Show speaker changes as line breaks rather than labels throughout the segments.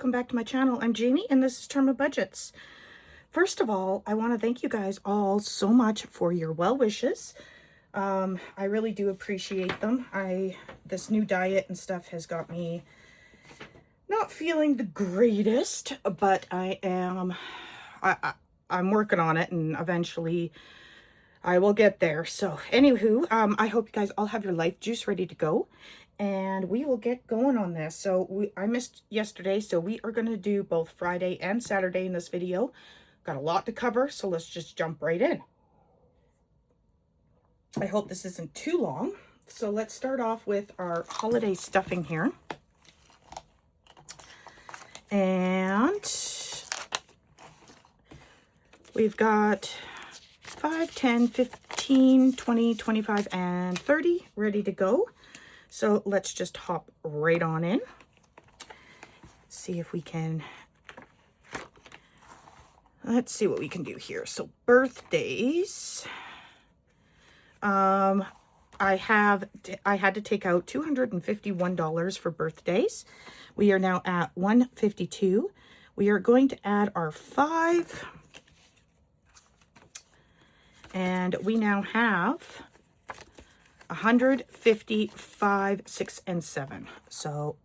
welcome back to my channel. I'm Jamie and this is Charmabudgets. First of all, I want to thank you guys all so much for your well wishes. I really do appreciate them. This new diet and stuff has got me not feeling the greatest, but I'm working on it, and eventually I will get there. So anywho, I hope you guys all have your life juice ready to go, and we will get going on this. So I missed yesterday, so we are going to do both Friday and Saturday in this video. Got a lot to cover, so let's just jump right in. I hope this isn't too long. So let's start off with our holiday stuffing here. And we've got 5, 10, 15, 20, 25, and 30 ready to go. So let's just hop right on in. See if we can, let's see what we can do here. So birthdays, I had to take out $251 for birthdays. We are now at $152. We are going to add our 5. And we now have 155, 6, and 7. So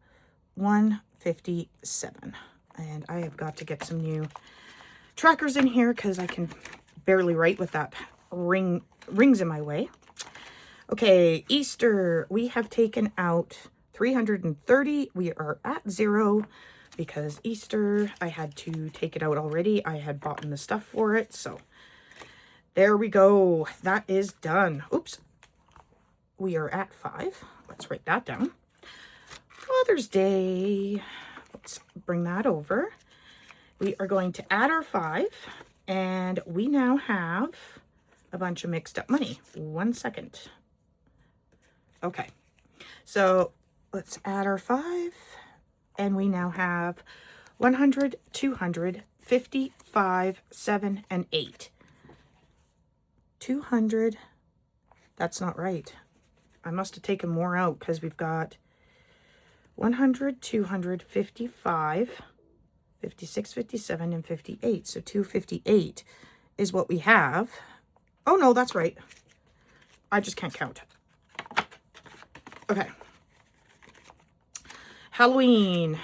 157. And I have got to get some new trackers in here because I can barely write with that rings in my way. Okay, Easter, we have taken out 330. We are at 0 because Easter, I had to take it out already. I had bought the stuff for it, so there we go. That is done. Oops. We are at 5. Let's write that down. Father's Day. Let's bring that over. We are going to add our 5, and we now have a bunch of mixed up money. 1 second. Okay. So let's add our 5, and we now have 100, 200, 55, 7, and 8. 200, that's not right. I must have taken more out because we've got 100, 200, 55, 56, 57, and 58. So 258 is what we have. Oh no, that's right. I just can't count. Okay. Halloween.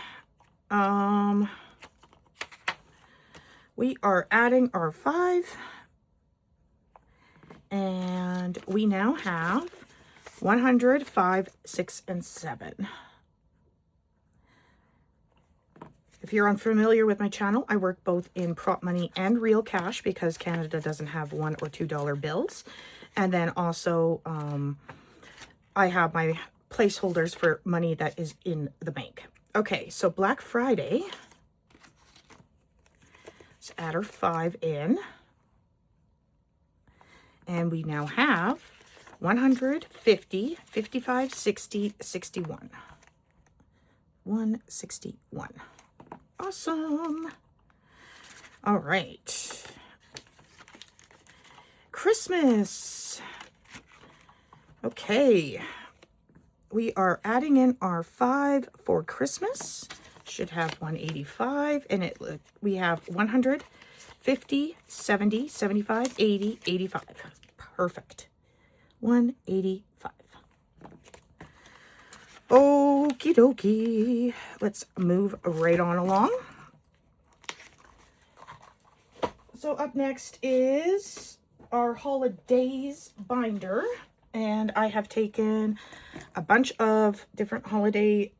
We are adding our 5. And we now have 100, 5, 6, and 7. If you're unfamiliar with my channel, I work both in prop money and real cash because Canada doesn't have $1 or $2 bills. And then also, I have my placeholders for money that is in the bank. Okay, so Black Friday. Let's add our 5 in. And we now have 100, 50, 55, 60, 61. 161. Awesome. All right. Christmas. Okay. We are adding in our 5 for Christmas. Should have 185. And we have 100, 50, 70, 75, 80, 85. Perfect. 185. Okie dokie. Let's move right on along. So up next is our holidays binder. And I have taken a bunch of different holiday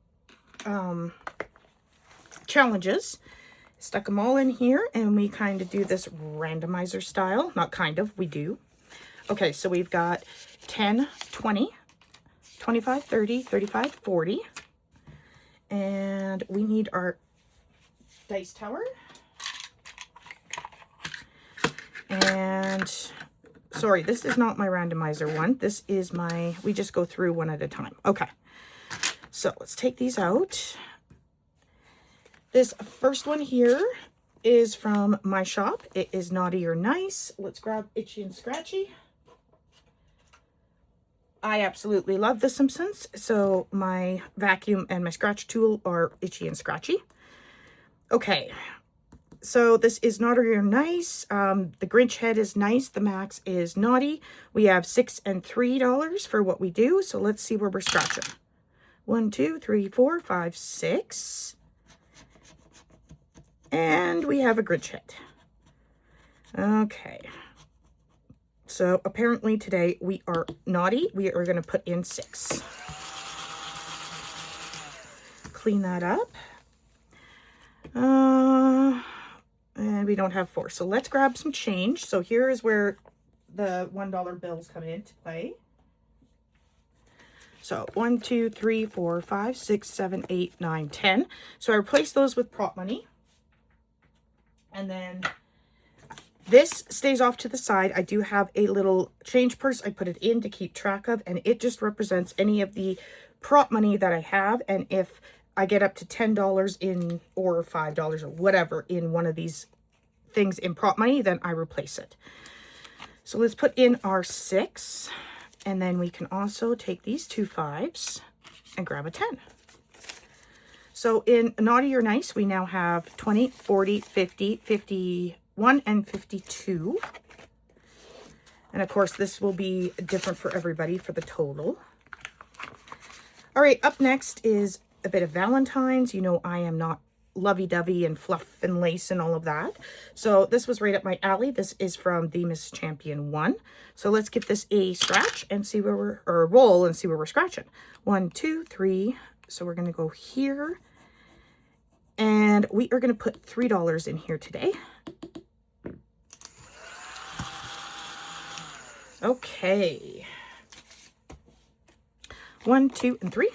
challenges. Stuck them all in here, and we kind of do this randomizer style. Not kind of, we do. Okay, so we've got 10, 20, 25, 30, 35, 40. And we need our dice tower. And, sorry, this is not my randomizer one. This is my, we just go through one at a time. Okay, so let's take these out. This first one here is from my shop. It is Naughty or Nice. Let's grab Itchy and Scratchy. I absolutely love The Simpsons, so my vacuum and my scratch tool are Itchy and Scratchy. Okay, so this is Naughty or Nice. The Grinch head is nice. The max is naughty. We have $6 and $3 for what we do. So let's see where we're scratching. 1, 2, 3, 4, 5, 6. And we have a Grinch head. Okay. So apparently today we are naughty. We are going to put in 6. Clean that up. And we don't have 4. So let's grab some change. So here is where the $1 bills come into play. So 1, 2, 3, 4, 5, 6, 7, 8, 9, 10. So I replace those with prop money. And then this stays off to the side. I do have a little change purse I put it in to keep track of. And it just represents any of the prop money that I have. And if I get up to $10 in or $5 or whatever in one of these things in prop money, then I replace it. So let's put in our 6. And then we can also take these 2 5s and grab a 10. So in Naughty or Nice, we now have 20, 40, 50, 51, and 52. And of course, this will be different for everybody for the total. All right, up next is a bit of Valentine's. You know, I am not lovey-dovey and fluff and lace and all of that. So this was right up my alley. This is from the Miss Champion 1. So let's give this a scratch and see where we're, or a roll and see where we're scratching. 1, 2, 3. So we're going to go here. And we are going to put $3 in here today. Okay. 1, 2, and 3.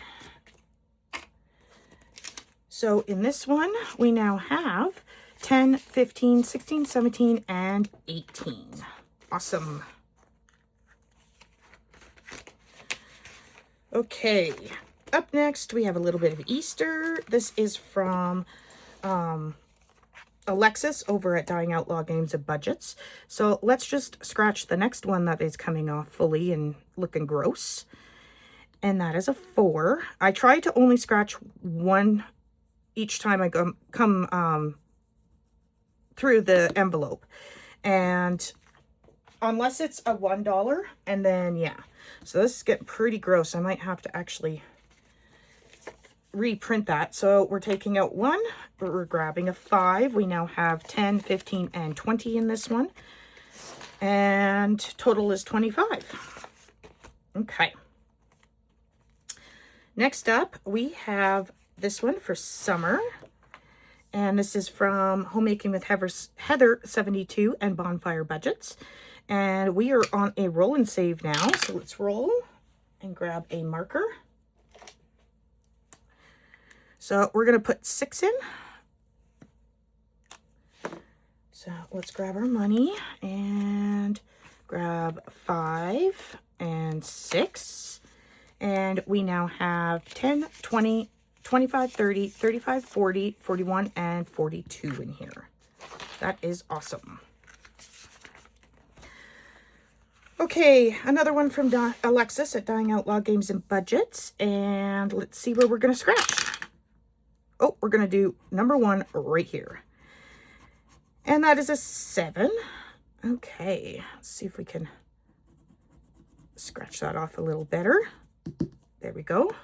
So in this one, we now have 10, 15, 16, 17, and 18. Awesome. Okay, up next, we have a little bit of Easter. This is from Alexis over at Dying Outlaw Games and Budgets. So let's just scratch the next one that is coming off fully and looking gross. And that is a 4. I try to only scratch one each time I come through the envelope. And unless it's a $1, and then, yeah. So this is getting pretty gross. I might have to actually reprint that. So we're taking out 1. We're grabbing a 5. We now have 10, 15, and 20 in this one. And total is 25. Okay. Next up, we have this one for summer, and this is from Homemaking with Heather 72 and Bonfire Budgets, and we are on a roll and save now. So let's roll and grab a marker. So we're going to put 6 in. So let's grab our money and grab 5 and 6, and we now have 10, 20, 25, 30, 35, 40, 41, and 42 in here. That is awesome. Okay, another one from Alexis at Dying Outlaw Games and Budgets. And let's see where we're going to scratch. Oh, we're going to do number 1 right here. And that is a 7. Okay, let's see if we can scratch that off a little better. There we go.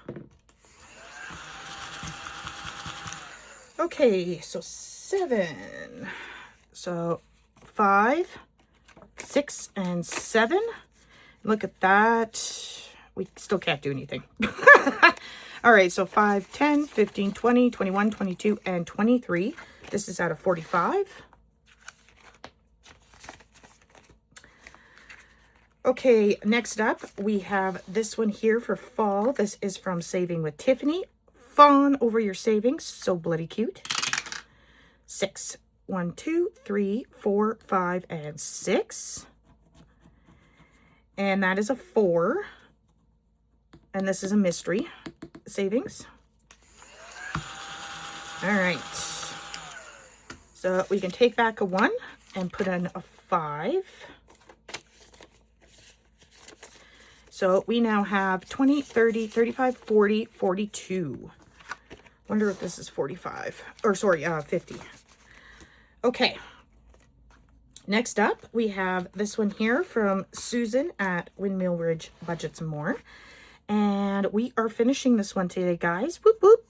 Okay, so 7. So 5, 6, and 7. Look at that. We still can't do anything. All right, so 5, 10, 15, 20, 21, 22, and 23. This is out of 45. Okay, next up, we have this one here for fall. This is from Saving with Tiffany. Fawn over your savings. So bloody cute. 6. 1, 2, 3, 4, 5, and 6. And that is a 4. And this is a mystery savings. All right. So we can take back a 1 and put in a 5. So we now have 20, 30, 35, 40, 42. Wonder if this is 45, or sorry, 50. Okay. Next up, we have this one here from Susan at Windmill Ridge Budgets and More. And we are finishing this one today, guys. Whoop, whoop.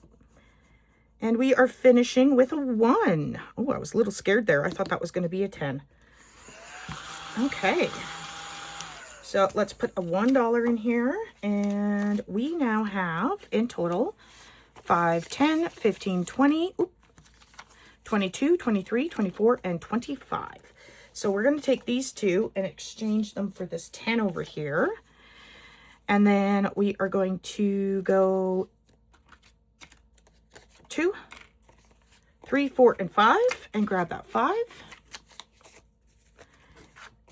And we are finishing with a 1. Oh, I was a little scared there. I thought that was going to be a 10. Okay. So let's put a $1 in here. And we now have, in total, 5, 10, 15, 20, 22, 23, 24, and 25. So we're going to take these two and exchange them for this 10 over here. And then we are going to go 2, 3, 4, and 5 and grab that 5.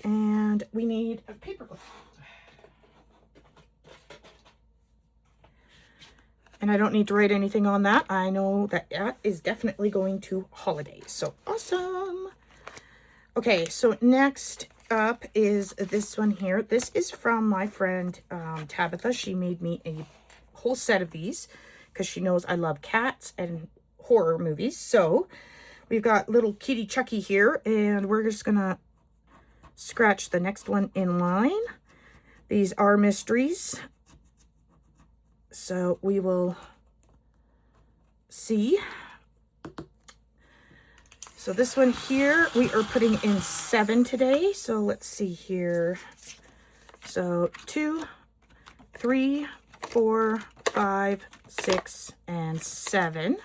And we need a paper clip. And I don't need to write anything on that. I know that that is definitely going to holidays. So awesome. Okay, so next up is this one here. This is from my friend Tabitha. She made me a whole set of these because she knows I love cats and horror movies. So we've got little kitty Chucky here, and we're just gonna scratch the next one in line. These are mysteries, so we will see. So this one here, we are putting in 7 today. So let's see here. So 2, 3, 4, 5, 6, and 7.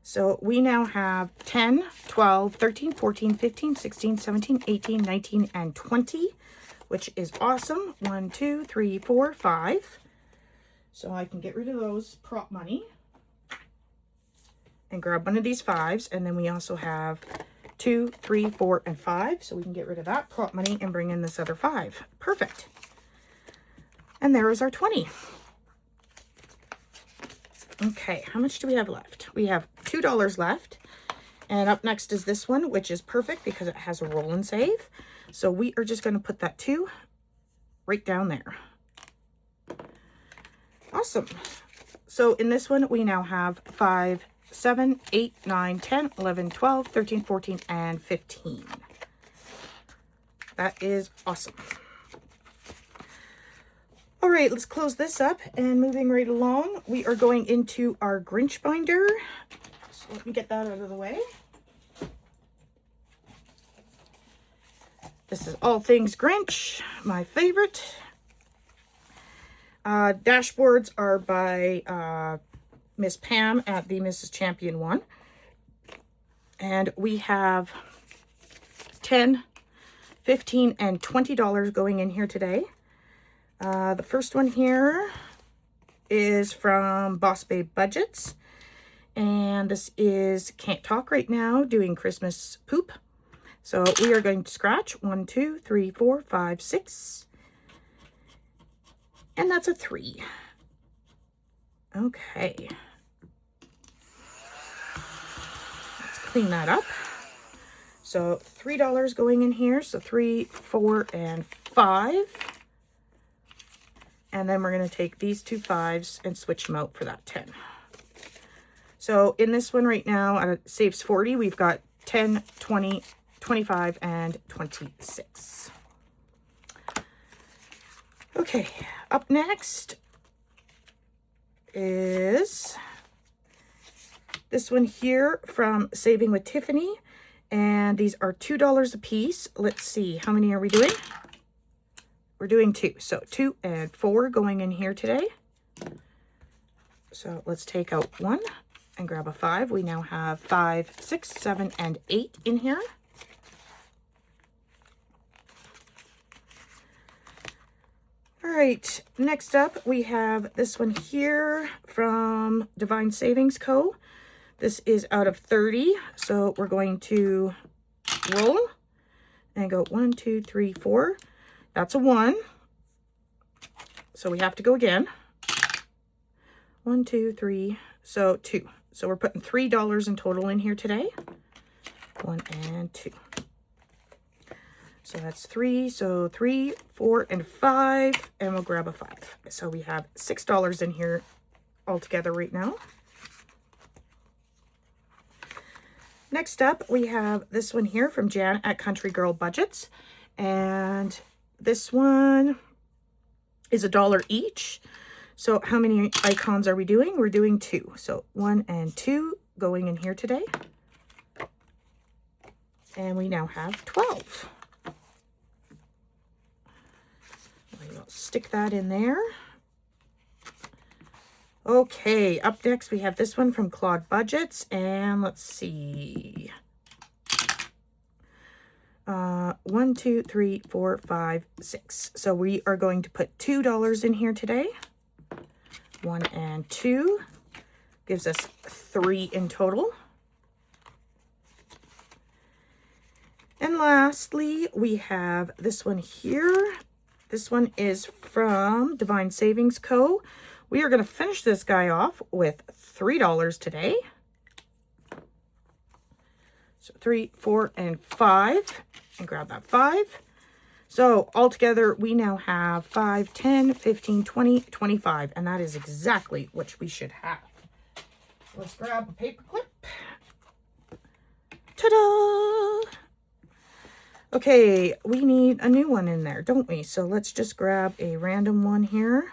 So we now have 10, 12, 13, 14, 15, 16, 17, 18, 19, and 20, which is awesome. 1, 2, 3, 4, 5. So I can get rid of those prop money and grab one of these 5s. And then we also have 2, 3, 4, and 5. So we can get rid of that prop money and bring in this other 5. Perfect. And there is our 20. Okay, how much do we have left? We have $2 left. And up next is this one, which is perfect because it has a roll and save. So we are just going to put that 2 right down there. Awesome. So in this one, we now have 5, 7, 8, 9, 10, 11, 12, 13, 14, and 15. That is awesome. All right, let's close this up, and moving right along, we are going into our Grinch binder. So let me get that out of the way. This is all things Grinch, my favorite. Dashboards are by Miss Pam at the Mrs. Champion one. And we have 10, 15, and $20 going in here today. The first one here is from Boss Babe Budgets. And this is Can't Talk Right Now, doing Christmas poop. So we are going to scratch 1, 2, 3, 4, 5, 6. And that's a 3. Okay. Let's clean that up. So $3 going in here. So 3, 4, and 5. And then we're going to take these 2 5s and switch them out for that 10. So in this one right now, saves 40. We've got 10, 20, 25, and 26. Okay, up next is this one here from Saving with Tiffany. And these are $2 a piece. Let's see, how many are we doing? We're doing 2. So 2 and 4 going in here today. So let's take out 1 and grab a 5. We now have 5, 6, 7, and 8 in here. All right, next up we have this one here from Divine Savings Co. This is out of 30, so we're going to roll and go 1, 2, 3, 4. That's a 1, so we have to go again. 1, 2, 3, so 2. So we're putting $3 in total in here today. 1 and 2. So that's 3, so 3, 4, and 5, and we'll grab a 5. So we have $6 in here altogether right now. Next up, we have this one here from Jan at Country Girl Budgets. And this one is $1 each. So how many icons are we doing? We're doing 2. So 1 and 2 going in here today. And we now have 12. We will stick that in there. Okay, up next we have this one from Claude Budgets, and let's see. 1, 2, 3, 4, 5, 6. So we are going to put $2 in here today. 1 and 2 gives us 3 in total. And lastly, we have this one here. This one is from Divine Savings Co. We are going to finish this guy off with $3 today. So 3, 4, and 5. And grab that 5. So altogether, we now have 5, 10, 15, 20, 25. And that is exactly what we should have. So let's grab a paper clip. Ta-da! Okay, we need a new one in there, don't we? So let's just grab a random one here.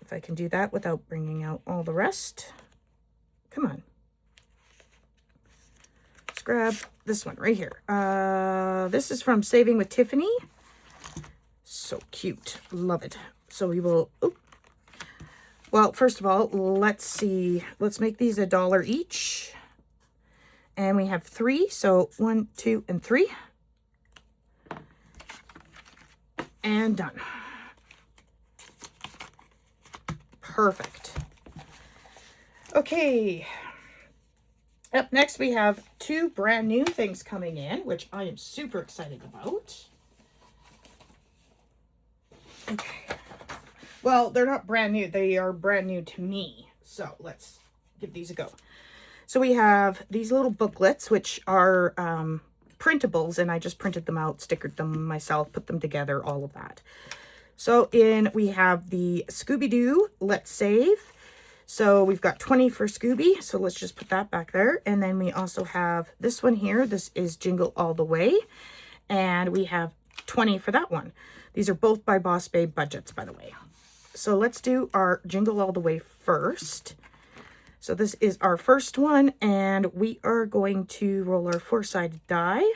If I can do that without bringing out all the rest. Come on. Let's grab this one right here. This is from Saving with Tiffany. So cute. Love it. So we will... Oh. Well, first of all, let's see. Let's make these $1 each. And we have 3. So 1, 2, and 3. And done. Perfect. Okay. Up next, we have 2 brand new things coming in, which I am super excited about. Okay. Well, they're not brand new. They are brand new to me. So let's give these a go. So we have these little booklets, which are printables, and I just printed them out, stickered them myself, put them together, all of that. So we have the Scooby-Doo Let's Save. So we've got 20 for Scooby. So let's just put that back there. And then we also have this one here. This is Jingle All the Way. And we have 20 for that one. These are both by Boss Babe Budgets, by the way. So let's do our Jingle All the Way first. So this is our first one. And we are going to roll our 4-sided die.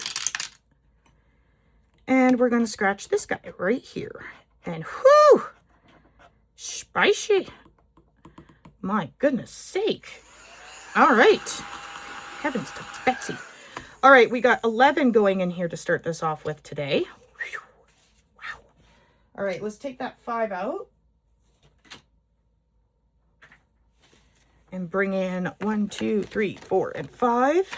And we're going to scratch this guy right here. And whoo! Spicy. My goodness sake. All right. Heavens to Betsy. All right, we got 11 going in here to start this off with today. Whew. Wow. All right, let's take that 5 out. And bring in 1, 2, 3, 4, and 5.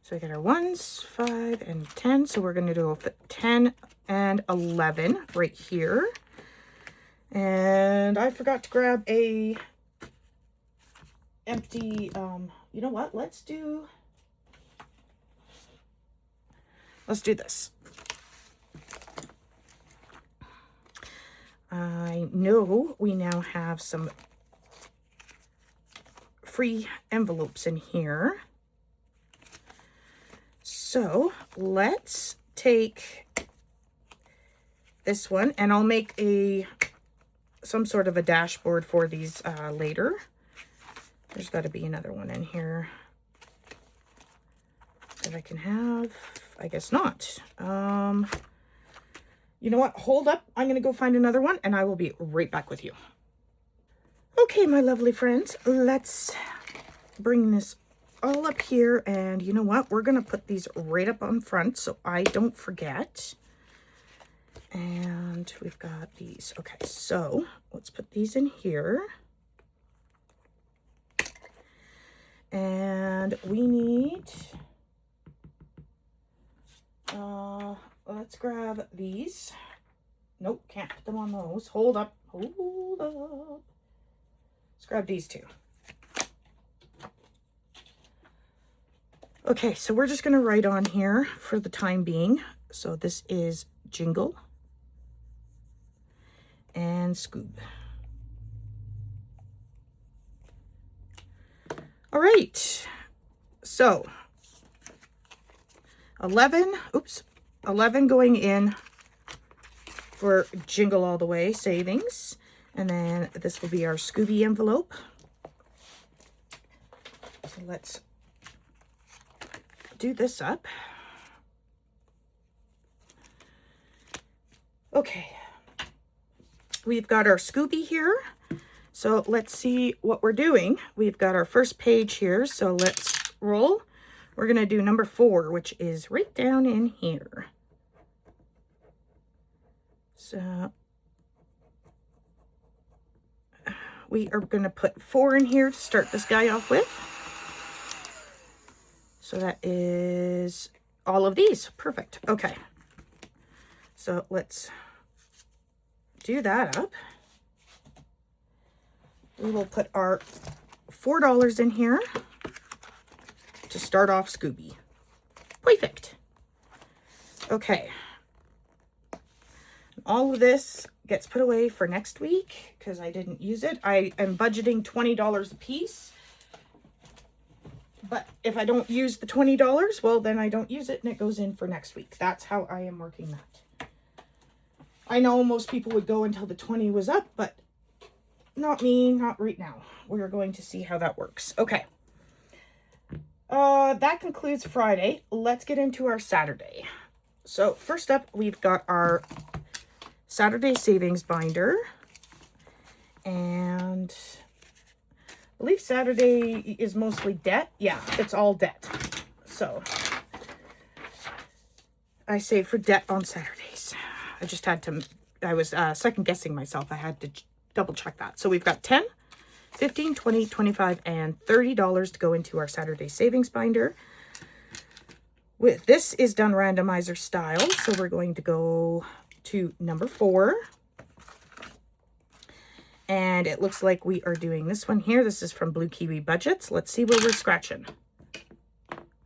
So we got our 1s, 5, and 10. So we're going to do 10 and 11 right here. And I forgot to grab a empty, you know what? Let's do this. I know we now have some free envelopes in here. So let's take this one, and I'll make some sort of a dashboard for these later. There's got to be another one in here that I can have. I guess not. You know what? Hold up. I'm going to go find another one, and I will be right back with you. Okay, my lovely friends, let's bring this all up here, and you know what? We're going to put these right up on front so I don't forget. And we've got these. Okay, so let's put these in here. And we need, let's grab these. Nope, can't put them on those. Hold up, hold up. Let's grab these 2. Okay, so we're just going to write on here for the time being. So this is Jingle and Scoob. All right. So 11 going in for Jingle All the Way savings. And then this will be our Scooby envelope. So let's do this up. Okay. We've got our Scooby here. So let's see what we're doing. We've got our first page here. So let's roll. We're going to do number 4, which is right down in here. So we are going to put 4 in here to start this guy off with. So that is all of these. Perfect. Okay. So let's do that up. We will put our $4 in here to start off Scooby. Perfect. Okay. All of this gets put away for next week because I didn't use it. I am budgeting $20 a piece. But if I don't use the $20, well, then I don't use it and it goes in for next week. That's how I am working that. I know most people would go until the 20 was up, but not me, not right now. We're going to see how that works. Okay. That concludes Friday. Let's get into our Saturday. So first up, we've got our Saturday savings binder. And I believe Saturday is mostly debt. Yeah, it's all debt. So I save for debt on Saturdays. I just had to, I was second guessing myself. I had to double check that. So we've got 10, 15, 20, 25, and $30 to go into our Saturday savings binder. With this is done randomizer style. So we're going to go to number 4. And it looks like we are doing this one here. This is from Blue Kiwi Budgets. Let's see where we're scratching.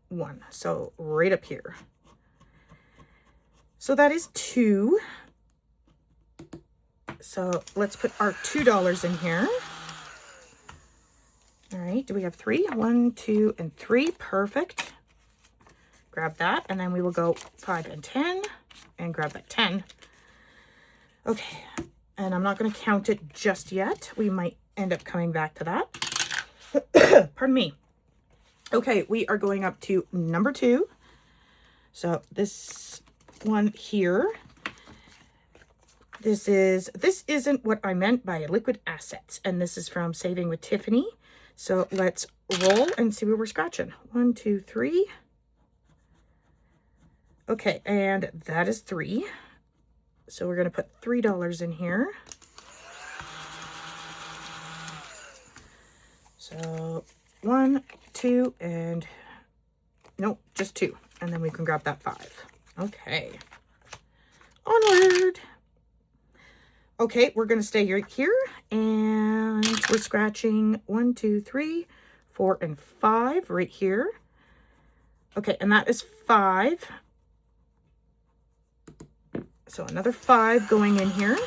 1. So right up here. So that is 2. So let's put our $2 in here. All right. Do we have 3? 1, 2, and 3. Perfect. Grab that. And then we will go 5 and 10 and grab that 10. Okay. And I'm not going to count it just yet. We might end up coming back to that. Pardon me. Okay, we are going up to number 2. So this one here. This isn't what I meant by liquid assets. And this is from Saving with Tiffany. So let's roll and see where we're scratching. 1, 2, 3. Okay, and that is 3. So we're going to put $3 in here. So 1, 2, and nope, just 2. And then we can grab that 5. Okay. Onward. Okay, we're going to stay right here. And we're scratching 1, 2, 3, 4, and 5 right here. Okay, and that is 5. So another 5 going in here.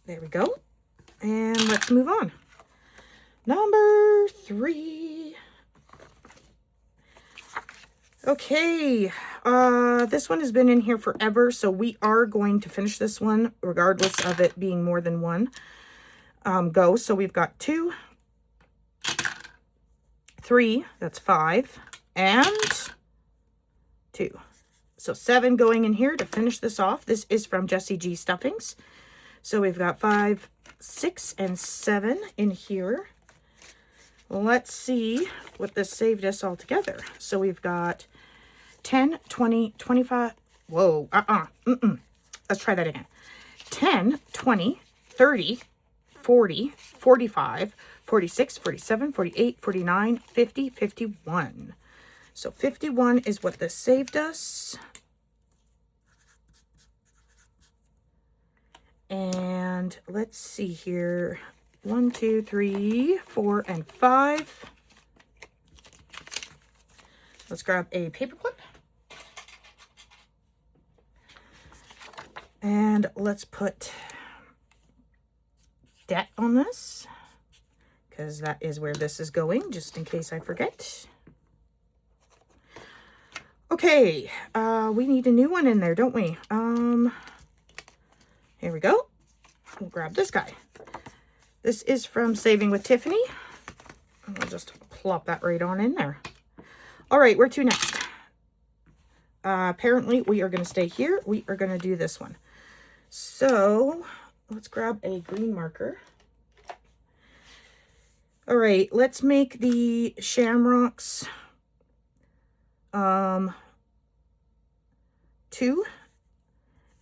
There we go. And let's move on. Number 3. Okay. This one has been in here forever, so we are going to finish this one regardless of it being more than one go. So we've got 2, 3, that's 5, and 2. So 7 going in here to finish this off. This is from Jessie G Stuffings. So we've got 5, 6, and 7 in here. Let's see what this saved us all together. So we've got 10, 20, 25. Whoa, Let's try that again. 10, 20, 30, 40, 45, 46, 47, 48, 49, 50, 51. So 51 is what this saved us. And let's see here. 1, 2, 3, 4, and 5. Let's grab a paper clip. And let's put debt on this, because that is where this is going, just in case I forget. Okay, we need a new one in there, don't we? Here we go. We'll grab this guy. This is from Saving with Tiffany. And we'll just plop that right on in there. All right, where to next? Apparently, we are going to stay here. We are going to do this one. So, let's grab a green marker. All right, let's make the shamrocks 2.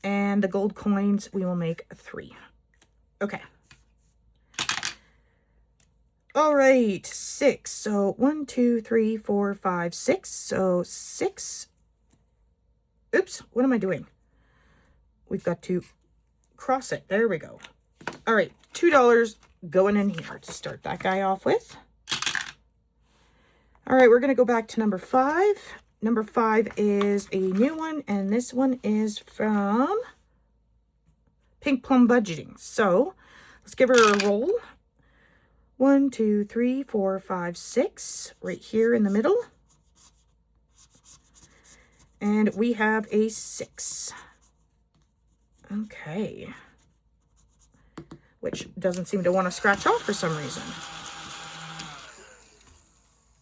And the gold coins, we will make 3. Okay. All right, 6. So 1, 2, 3, 4, 5, 6. So 6. Oops, what am I doing? We've got to cross it. There we go. All right, $2 going in here to start that guy off with. All right, we're going to go back to number 5. Number 5 is a new one, and this one is from Pink Plum Budgeting. So let's give her a roll. 1, 2, 3, 4, 5, 6, right here in the middle. And we have a 6. Okay. Which doesn't seem to want to scratch off for some reason.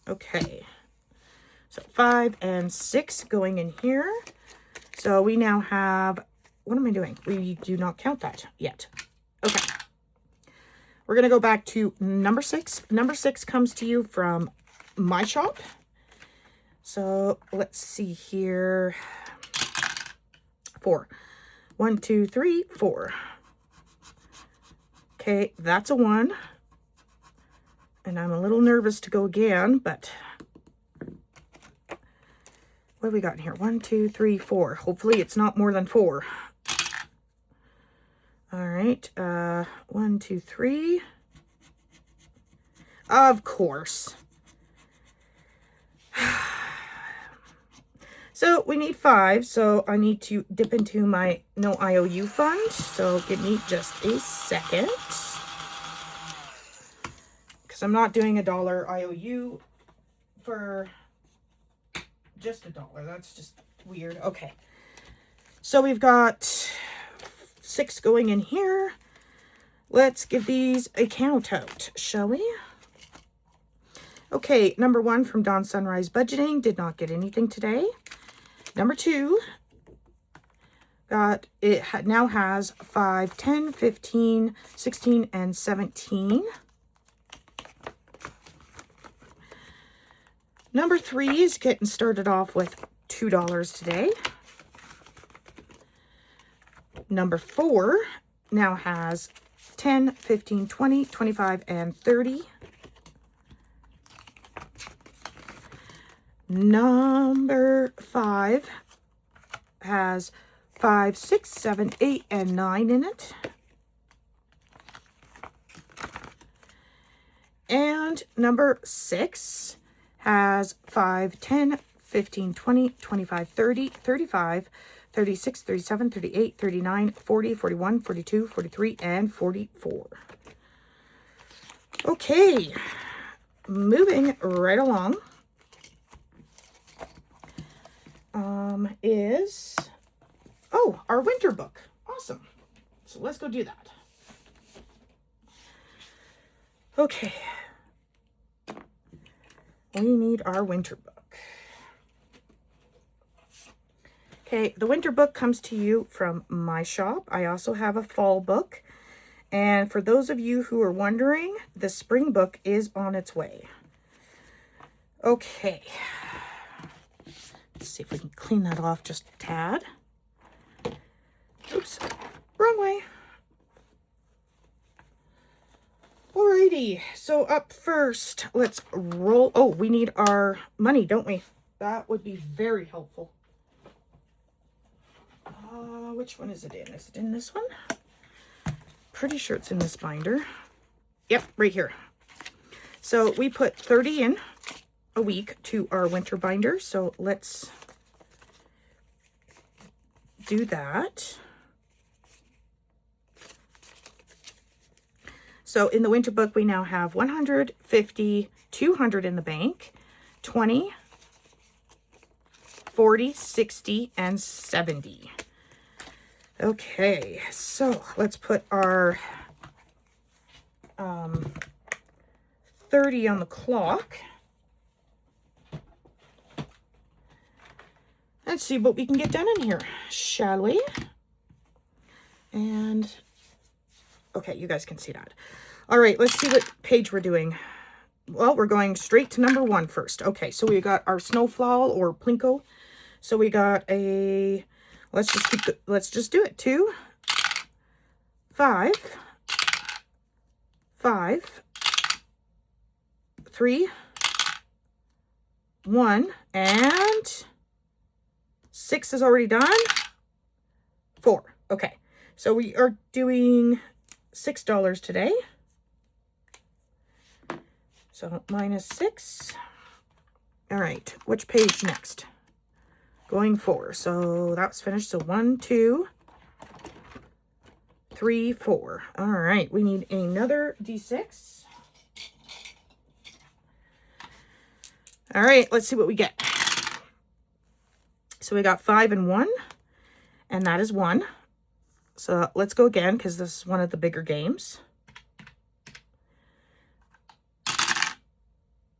Okay. So 5 and 6 going in here. So we now have, what am I doing? We do not count that yet. Okay. We're going to go back to number 6. Number 6 comes to you from my shop. So let's see here. 4. 1, 2, 3, 4. Okay, that's a 1. And I'm a little nervous to go again, but what have we got in here? 1, 2, 3, 4. Hopefully it's not more than 4. All right, 1, 2, 3. Of course. So we need 5, so I need to dip into my no IOU fund. So give me just a second. Because I'm not doing $1 IOU for just $1. That's just weird. Okay. So we've got 6 going in here. Let's give these a count out, shall we? Okay, number 1 from Dawn Sunrise Budgeting. Did not get anything today. Number 2 got, now has 5, 10, 15, 16, and 17. Number 3 is getting started off with $2 today. Number 4 now has 10, 15, 20, 25, and 30. Number 5 has 5, 6, 7, 8, and 9 in it. And number 6 has 5, 10, 15, 20, 25, 30, 35, 36, 37, 38, 39, 40, 41, 42, 43, and 44. Okay, moving right along. Is, oh, our winter book. Awesome. So let's go do that. Okay. We need our winter book. Okay, the winter book comes to you from my shop. I also have a fall book. And for those of you who are wondering, the spring book is on its way. Okay. Let's see if we can clean that off just a tad. Oops, wrong way. Alrighty, so up first, let's roll. Oh, we need our money, don't we? That would be very helpful. Which one is it in? Is it in this one? Pretty sure it's in this binder. Yep, right here. So we put 30 in a week to our winter binder. So let's do that. So in the winter book, we now have 100, 50, 200 in the bank, 20, 40, 60, and 70. Okay, so let's put our 30 on the clock. Let's see what we can get done in here, shall we? And, okay, you guys can see that. All right, let's see what page we're doing. Well, we're going straight to number 1 first. Okay, so we got our snowflower or plinko. So we got a, let's just do it. 2, 5, 5, 3, 1, and 6 is already done. 4. Okay, so we are doing $6 today. So minus 6. All right, which page next? Going 4. So that's finished. So 1, 2, 3, 4. All right, we need another D6. All right, let's see what we get. So we got 5 and 1, and that is 1. So let's go again because this is one of the bigger games.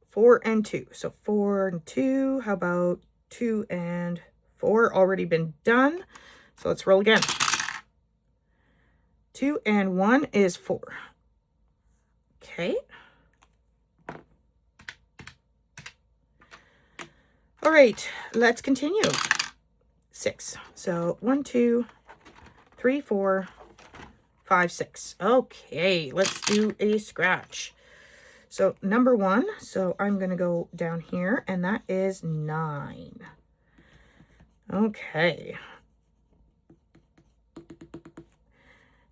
4 and 2. So 4 and 2. How about 2 and 4? Already been done. So let's roll again. 2 and 1 is 4. Okay. All right, let's continue. 6. So 1, 2, 3, 4, 5, 6. Okay, let's do a scratch. So number 1, so I'm going to go down here, and that is 9. Okay.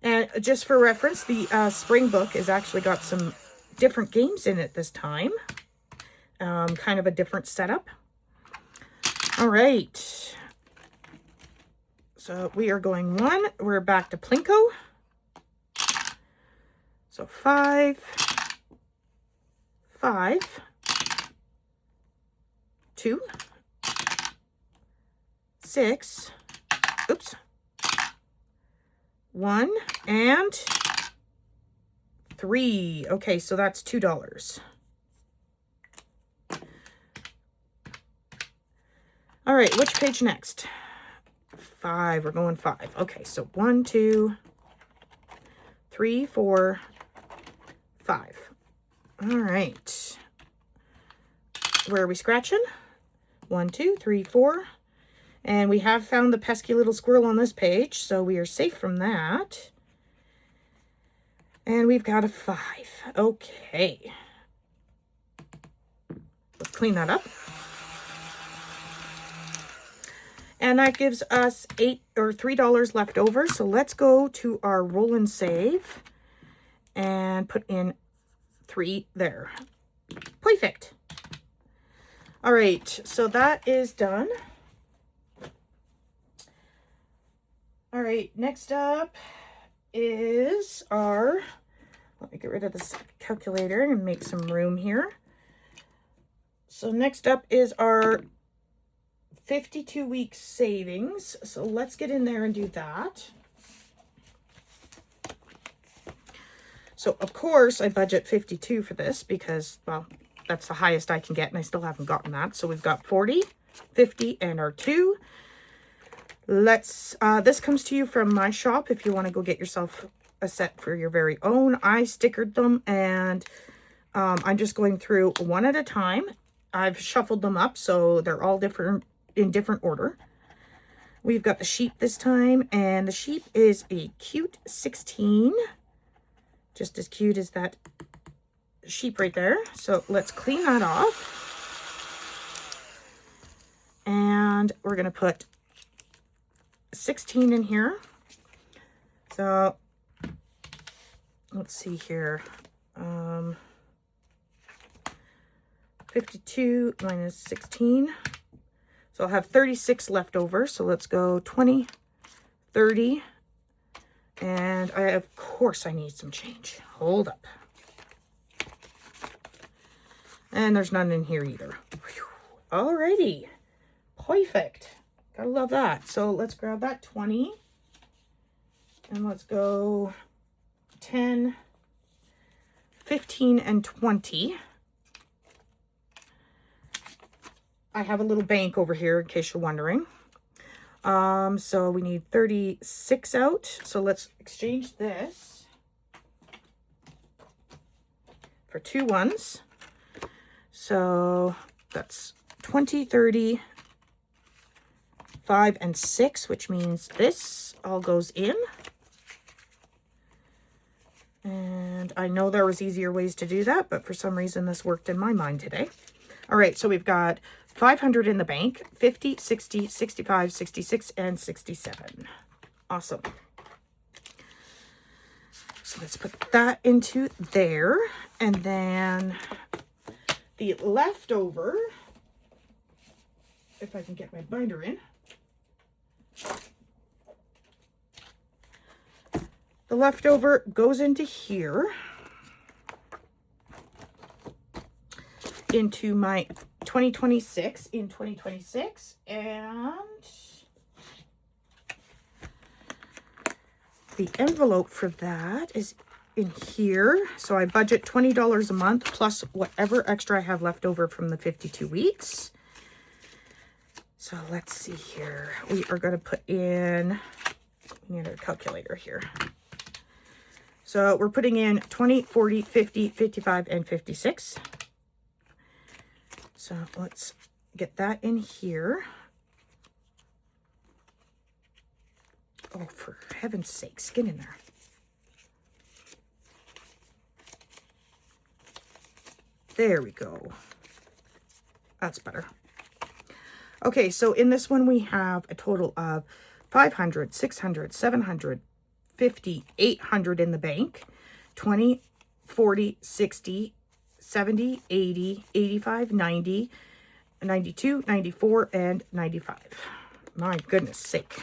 And just for reference, the spring book has actually got some different games in it this time. Kind of a different setup. All right. So we are going 1. We're back to plinko. So 5, 5, 2, 6, oops, 1, and 3. Okay, so that's $2. All right, which page next? 5. We're going 5. Okay, so 1, 2, 3, 4, 5. All right. Where are we scratching? 1, 2, 3, 4. And we have found the pesky little squirrel on this page, so we are safe from that. And we've got a 5. Okay. Let's clean that up. And that gives us $3 left over. So let's go to our roll and save and put in 3 there. Perfect. All right, so that is done. All right, next up is our, let me get rid of this calculator and make some room here. So next up is our 52-week savings. So let's get in there and do that. So of course I budget 52 for this because, well, that's the highest I can get and I still haven't gotten that. So we've got 40, 50, and our 2. Let's, this comes to you from my shop if you want to go get yourself a set for your very own. I stickered them and I'm just going through one at a time. I've shuffled them up so they're all different, in different order. We've got the sheep this time, and the sheep is a cute 16. Just as cute as that sheep right there. So let's clean that off. And we're going to put 16 in here. So let's see here. 52 minus 16. So I'll have 36 left over. So let's go 20, 30, And of course I need some change. Hold up. And there's none in here either. Whew. Alrighty. Perfect. Gotta love that. So let's grab that 20. And let's go 10, 15, and 20. I have a little bank over here in case you're wondering. So we need 36 out. So let's exchange this for 2 ones. So that's 20, 30, 5, and 6, which means this all goes in. And I know there was easier ways to do that, but for some reason this worked in my mind today. All right, so we've got 500 in the bank, 50, 60, 65, 66, and 67. Awesome. So let's put that into there. And then the leftover, if I can get my binder in. The leftover goes into here. Into my 2026 in 2026, and the envelope for that is in here. So I budget $20 a month plus whatever extra I have left over from the 52 weeks. So let's see here. We are going to put in, we need a calculator here. So we're putting in 20, 40, 50, 55, and 56. So let's get that in here. Oh, for heaven's sakes, get in there. There we go. That's better. Okay, so in this one we have a total of 500, 600, 700, 50, 800 in the bank, 20, 40, 60, 70, 80, 85, 90, 92, 94, and 95. My goodness sake.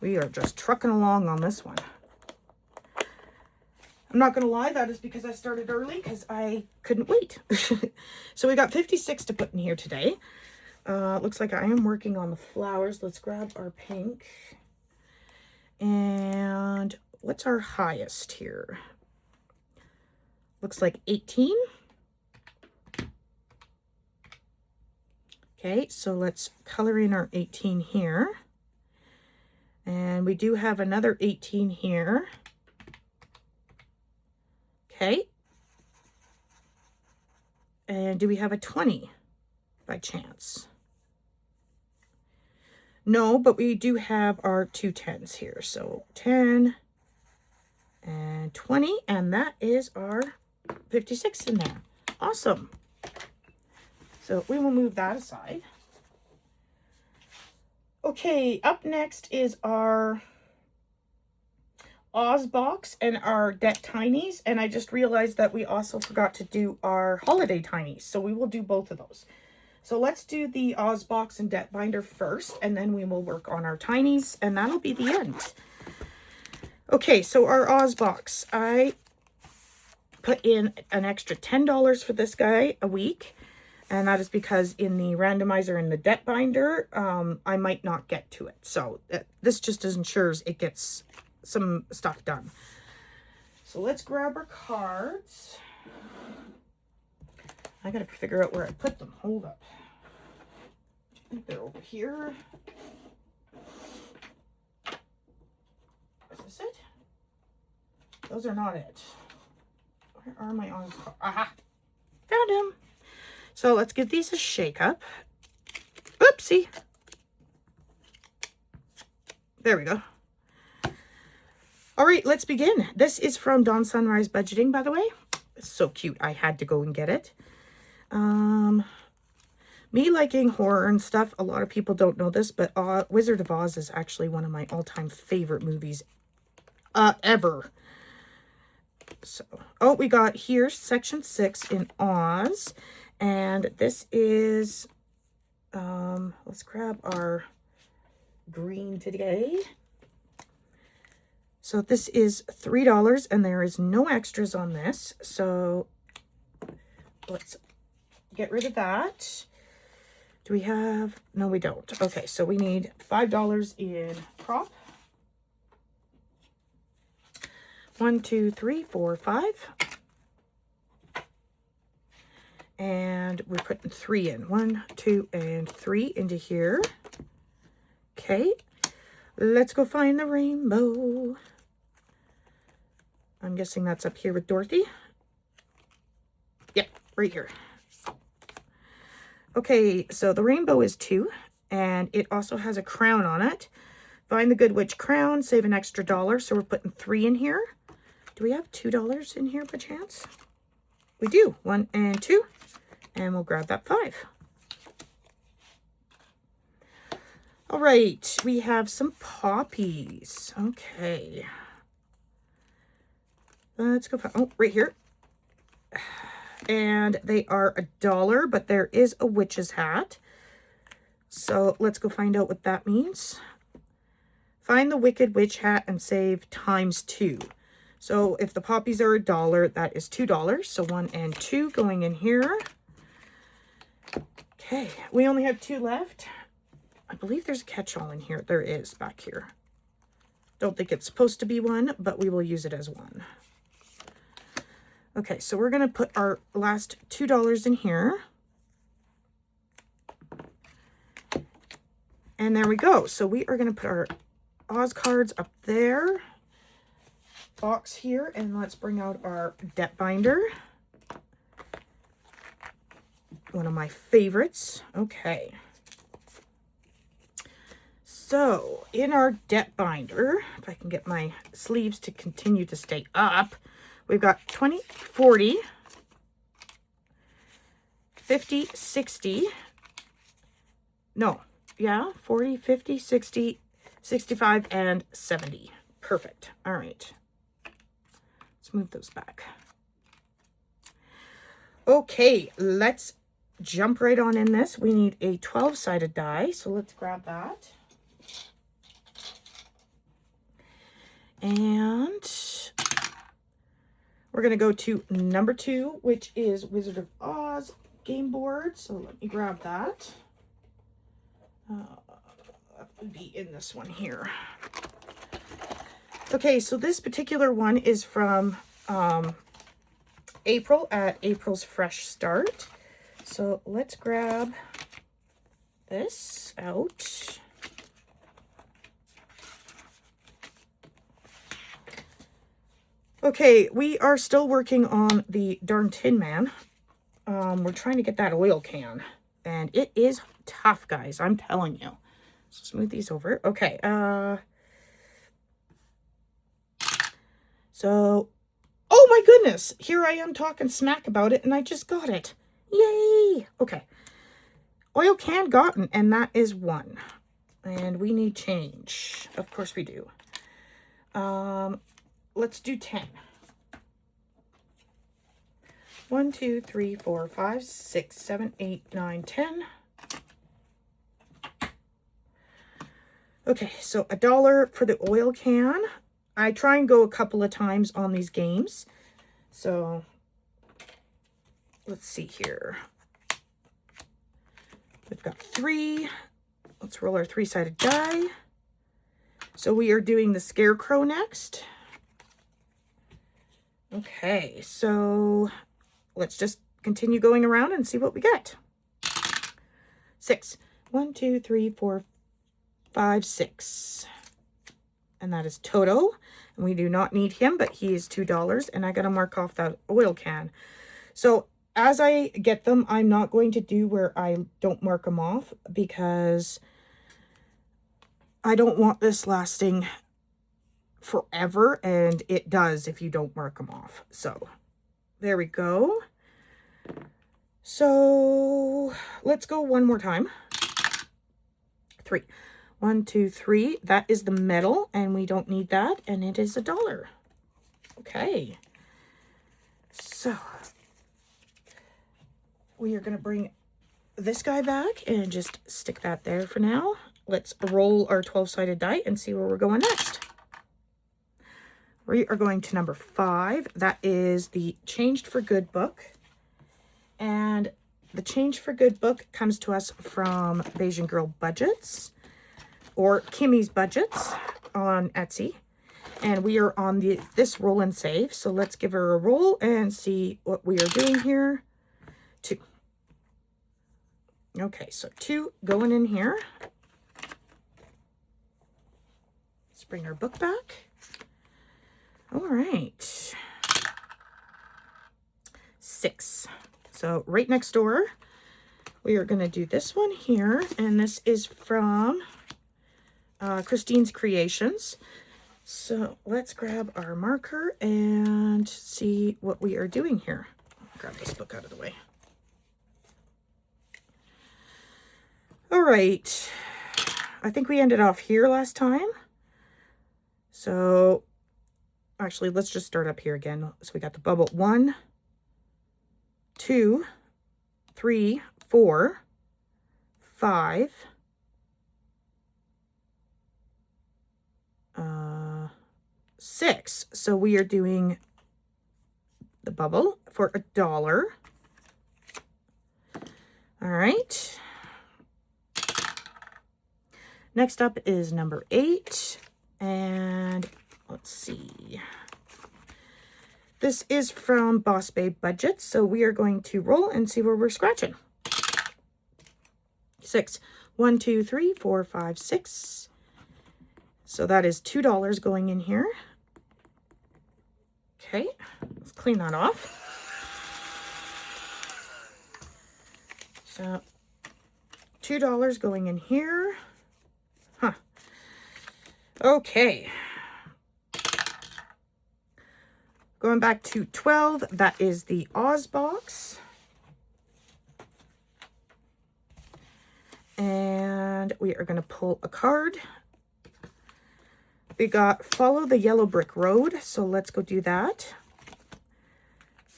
We are just trucking along on this one. I'm not going to lie, that is because I started early because I couldn't wait. So we got 56 to put in here today. Looks like I am working on the flowers. Let's grab our pink. And what's our highest here? Looks like 18. Okay, so let's color in our 18 here. And we do have another 18 here. Okay. And do we have a 20 by chance? No, but we do have our 2 10s here. So 10 and 20, and that is our 56 in there. Awesome. So we will move that aside. Okay, up next is our Oz box and our debt tinies, and I just realized that we also forgot to do our holiday tinies, so we will do both of those. So let's do the Oz box and debt binder first, and then we will work on our tinies, and that'll be the end. Okay, so our Oz box, I put in an extra $10 for this guy a week, and that is because in the randomizer and the debt binder, I might not get to it. So this just ensures it gets some stuff done. So let's grab our cards. I gotta figure out where I put them. Hold up. I think they're over here. Is this it? Those are not it. Where are my Oz cards? Aha! Found him. So let's give these a shake up. Oopsie. There we go. All right, let's begin. This is from Dawn Sunrise Budgeting, by the way. It's so cute. I had to go and get it. Me liking horror and stuff, a lot of people don't know this, but Wizard of Oz is actually one of my all-time favorite movies ever. So, oh, we got here section 6 in Oz, and this is, let's grab our green today. So this is $3 and there is no extras on this. So let's get rid of that. Do we have, no we don't. Okay, so we need $5 in prop. 1, 2, 3, 4, 5. And we're putting 3 in. 1, 2, and 3 into here. Okay, let's go find the rainbow. I'm guessing that's up here with Dorothy. Yep, right here. Okay, so the rainbow is 2, and it also has a crown on it. Find the Good Witch crown, save an extra $1. So we're putting 3 in here. Do we have $2 in here by chance? We do. 1 and 2. And we'll grab that 5. All right, we have some poppies. Okay. Let's go find, oh, right here. And they are $1, but there is a witch's hat. So let's go find out what that means. Find the Wicked Witch hat and save ×2. So if the poppies are $1, that is $2. So 1 and 2 going in here. Okay, we only have 2 left. I believe there's a catch-all in here. There is back here. Don't think it's supposed to be 1, but we will use it as 1. Okay, so we're going to put our last $2 in here. And there we go. So we are going to put our Oz cards up there. Box here. And let's bring out our debt binder. One of my favorites. Okay. So in our debt binder, if I can get my sleeves to continue to stay up, we've got 20, 40, 50, 60. No, yeah, 40, 50, 60, 65, and 70. Perfect. All right. Let's move those back. Okay, let's jump right on in this. We need a 12-sided die, so let's grab that. And we're going to go to number 2, which is Wizard of Oz game board. So let me grab that. That would be in this one here. Okay, so this particular one is from April at April's Fresh Start. So let's grab this out. Okay, we are still working on the darn Tin Man. We're trying to get that oil can. And it is tough, guys. I'm telling you. So smooth these over. Okay. So, oh my goodness. Here I am talking smack about it, and I just got it. Yay. Okay. Oil can gotten, and that is 1. And we need change. Of course we do. Let's do 10. 1, 2, 3, 4, 5, 6, 7, 8, 9, 10. Okay, so $1 for the oil can. I try and go a couple of times on these games. So let's see here. We've got 3. Let's roll our 3-sided die. So we are doing the Scarecrow next. Okay, so let's just continue going around and see what we get. 6. 1, 2, 3, 4, 5, 6. And that is Toto. And we do not need him, but he is $2. And I got to mark off that oil can. So as I get them, I'm not going to do where I don't mark them off, because I don't want this lasting forever, and it does if you don't mark them off. So there we go. So let's go one more time. 3. 1, 2, 3. That is the metal, and we don't need that, and it is $1. Okay. So we are going to bring this guy back and just stick that there for now. Let's roll our 12-sided die and see where we're going next. We are going to number 5. That is the Changed for Good book. And the Changed for Good book comes to us from Asian Girl Budgets or Kimmy's Budgets on Etsy. And we are on this roll and save. So let's give her a roll and see what we are doing here. 2. Okay, so 2 going in here. Let's bring our book back. All right. 6. So right next door, we are going to do this one here. And this is from Christine's Creations. So let's grab our marker and see what we are doing here. Grab this book out of the way. All right. I think we ended off here last time. So actually, let's just start up here again. So we got the bubble 1, 2, 3, 4, 5, 6. So we are doing the bubble for $1. All right. Next up is number 8. And let's see. This is from Boss Babe Budgets. So we are going to roll and see where we're scratching. 6. 1, 2, 3, 4, 5, 6. So that is $2 going in here. Okay, let's clean that off. So $2 going in here. Huh. Okay. Going back to 12, that is the Oz box. And we are going to pull a card. We got Follow the Yellow Brick Road, so let's go do that.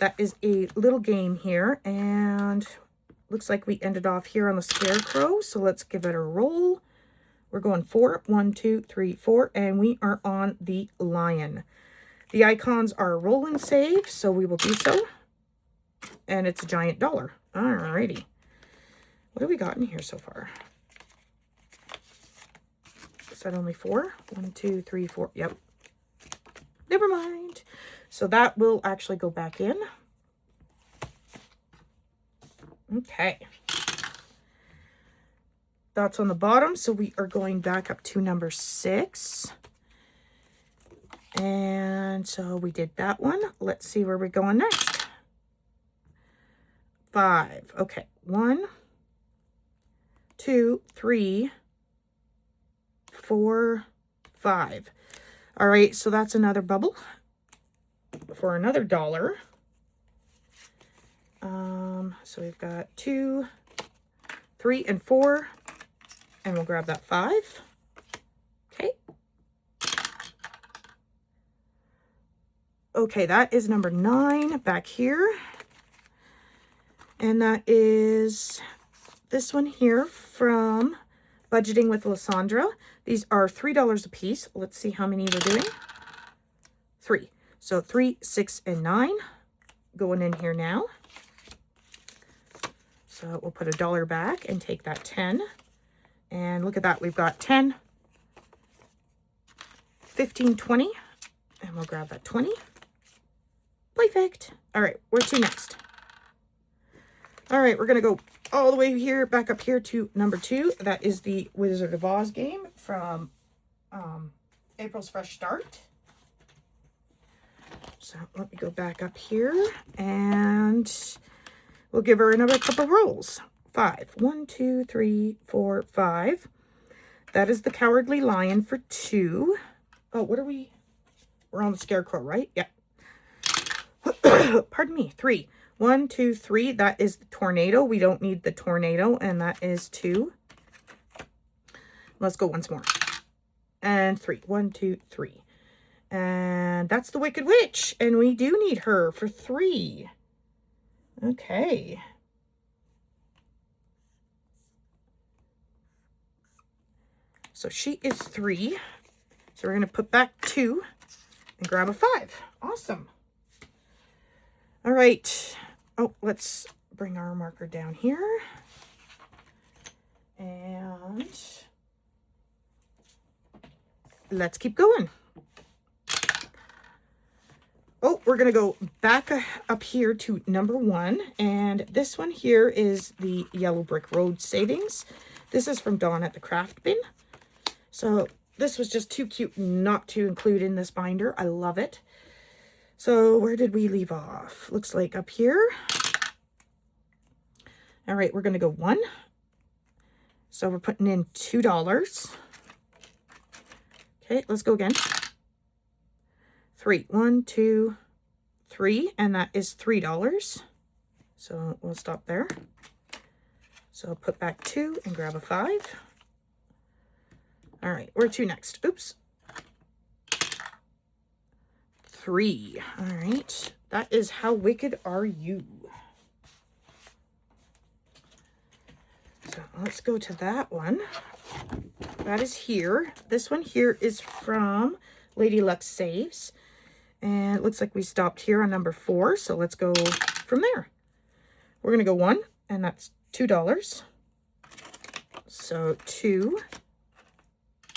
That is a little game here, and looks like we ended off here on the Scarecrow, so let's give it a roll. We're going 4, 1, 2, 3, 4, and we are on the Lion. The icons are roll and save, so we will do so. And it's a giant dollar. Alrighty. What have we got in here so far? Is that only 4? 1, 2, 3, 4. Yep. Never mind. So that will actually go back in. Okay. That's on the bottom. So we are going back up to number 6. And so we did that one. Let's see where we're going next. 5. Okay. 1, 2, 3, 4, 5. All right, so that's another bubble for another $1. So we've got 2, 3, and 4, and we'll grab that 5. Okay. Okay, that is number 9 back here. And that is this one here from Budgeting with Lysandra. These are $3 a piece. Let's see how many we're doing. 3. So 3, 6, and 9 going in here now. So we'll put $1 back and take that 10. And look at that. We've got 10, 15, 20. And we'll grab that 20. Perfect. All right, where to next? All right, we're going to go all the way here, back up here to number 2. That is the Wizard of Oz game from April's Fresh Start. So let me go back up here and we'll give her another couple rolls. 5. 1, 2, 3, 4, 5. That is the Cowardly Lion for 2. Oh, what are we? We're on the Scarecrow, right? Yeah. Pardon me. 3. 1, 2, 3. That is the Tornado. We don't need the Tornado, and that is 2. Let's go once more. And 3. 1, 2, 3. And that's the Wicked Witch, and we do need her for 3. Okay. So she is 3. So we're going to put back 2 and grab a 5. Awesome. All right. Oh, let's bring our marker down here. And let's keep going. Oh, we're going to go back up here to number 1. And this one here is the Yellow Brick Road Savings. This is from Dawn at the Craft Bin. So this was just too cute not to include in this binder. I love it. So where did we leave off? Looks like up here. All right, we're going to go 1. So we're putting in $2. Okay, let's go again. 3. 1, 2, 3, and that is $3. So we'll stop there. So put back 2 and grab a 5. All right, where to next? Oops. 3. All right, that is How Wicked Are You? So let's go to that one. That is here. This one here is from Lady Luck Saves. And it looks like we stopped here on number 4. So let's go from there. We're going to go 1, and that's $2. So 2.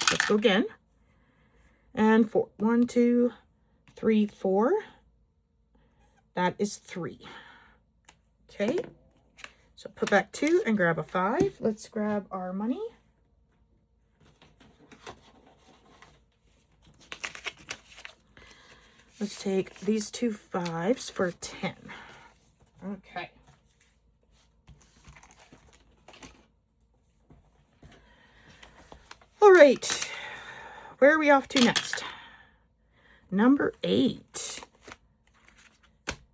Let's go again. And 4. 1, 2, 3, 4. That is 3. Okay. So put back 2 and grab a 5. Let's grab our money. Let's take these 2 5s for 10. Okay. All right. Where are we off to next? Number 8.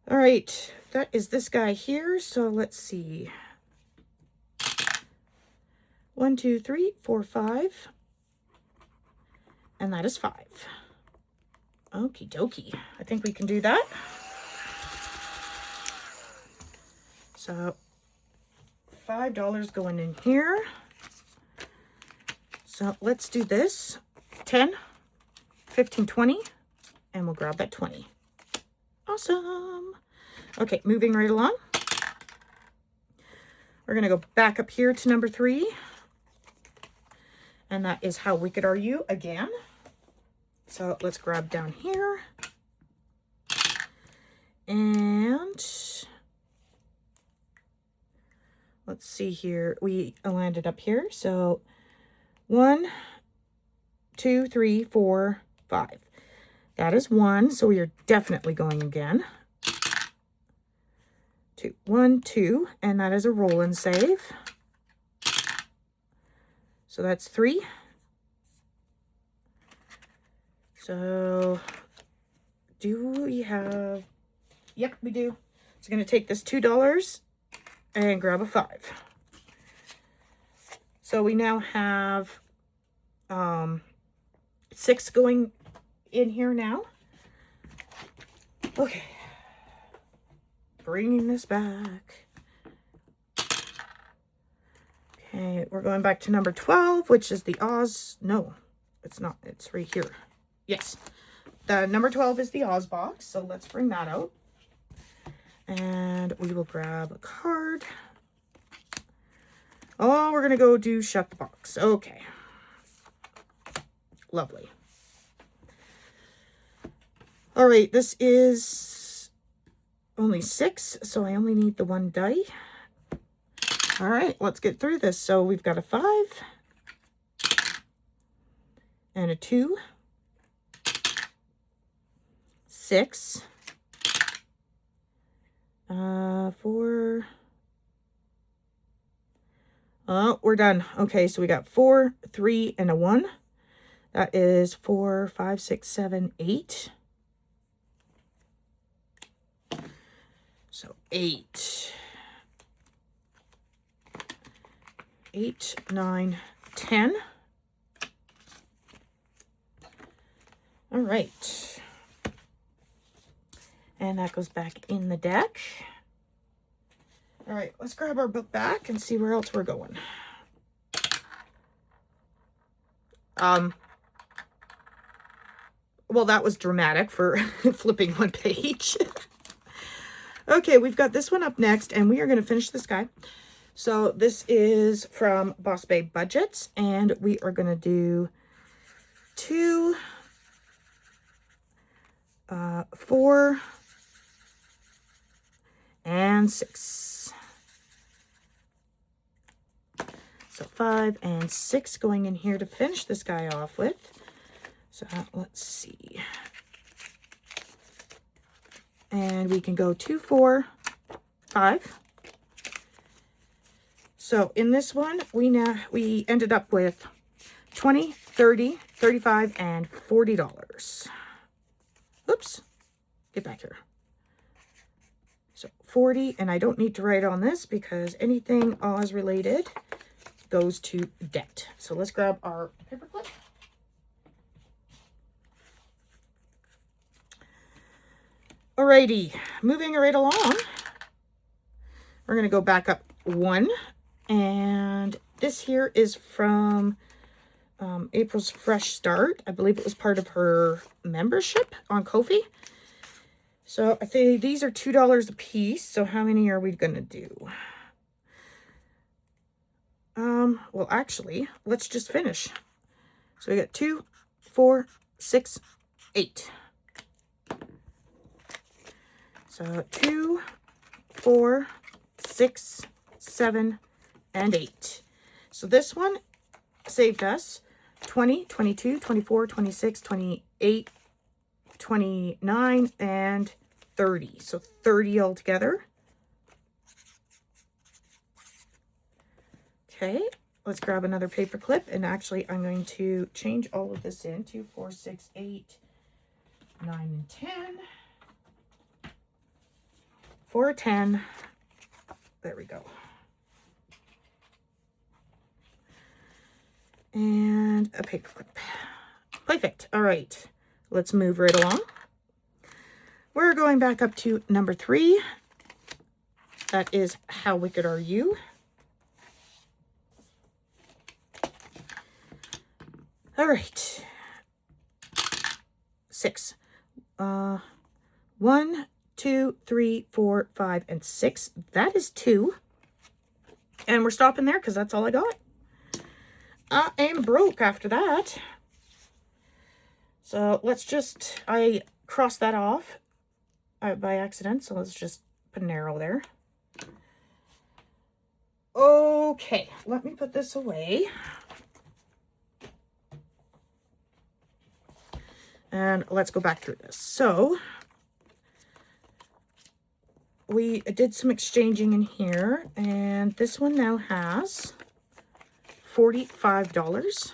All right. That is this guy here. So let's see. 1, 2, 3, 4, 5. And that is 5. Okie dokie. I think we can do that. So $5 going in here. So let's do this. 10, 15, 20, and we'll grab that 20. Awesome. Okay, moving right along. We're going to go back up here to number 3. And that is How Wicked Are You again. So let's grab down here. And let's see here. We landed up here. So 1, 2, 3, 4, 5. That is 1. So we are definitely going again. 2, 1, 2. And that is a roll and save. So that's 3. So do we have, yep, we do. So I'm going to take this $2 and grab a 5. So we now have 6 going in here now. Okay. Bringing this back. Okay, we're going back to number 12, which is the Oz. No, it's not. It's right here. Yes, the number 12 is the Oz box, so let's bring that out. And we will grab a card. Oh, we're going to go do Shut the Box. Okay. Lovely. All right, this is only 6, so I only need the 1 die. All right, let's get through this. So we've got a 5 and a 2. 6, 4. Oh, we're done. Okay, so we got 4, 3, and a 1. That is 4, 5, 6, 7, 8. So 8. 8, 9, 10. All right. And that goes back in the deck. All right, let's grab our book back and see where else we're going. Well, that was dramatic for flipping one page. Okay, we've got this one up next, and we are going to finish this guy. So this is from Boss Babe Budgets, and we are going to do 2, 4, and 6. So 5 and 6 going in here to finish this guy off with. So let's see. And we can go 2, 4, 5. So in this one, we ended up with $20, $30, $35, and $40. Oops, get back here. So 40, and I don't need to write on this because anything Oz related goes to debt. So let's grab our paperclip. Alrighty, moving right along. We're going to go back up 1. And this here is from April's Fresh Start. I believe it was part of her membership on Ko-fi. So I think these are $2 a piece. So how many are we going to do? Well, actually, let's just finish. So we got 2, 4, 6, 8. So 2, 4, 6, 7, and 8. So this one saved us 20, 22, 24, 26, 28, 29, and 30. So 30 altogether. Okay, let's grab another paper clip, and actually I'm going to change all of this in 2, 4, 6, 8, 9, and 10. 4, 10. There we go. And a paper clip. Perfect. All right, let's move right along. We're going back up to number 3. That is How Wicked Are You? All right. 6. 1, 2, 3, 4, 5, and 6. That is 2. And we're stopping there because that's all I got. I am broke after that. So let's just, I crossed that off by accident. So let's just put an arrow there. Okay, let me put this away. And let's go back through this. So we did some exchanging in here, and this one now has $45.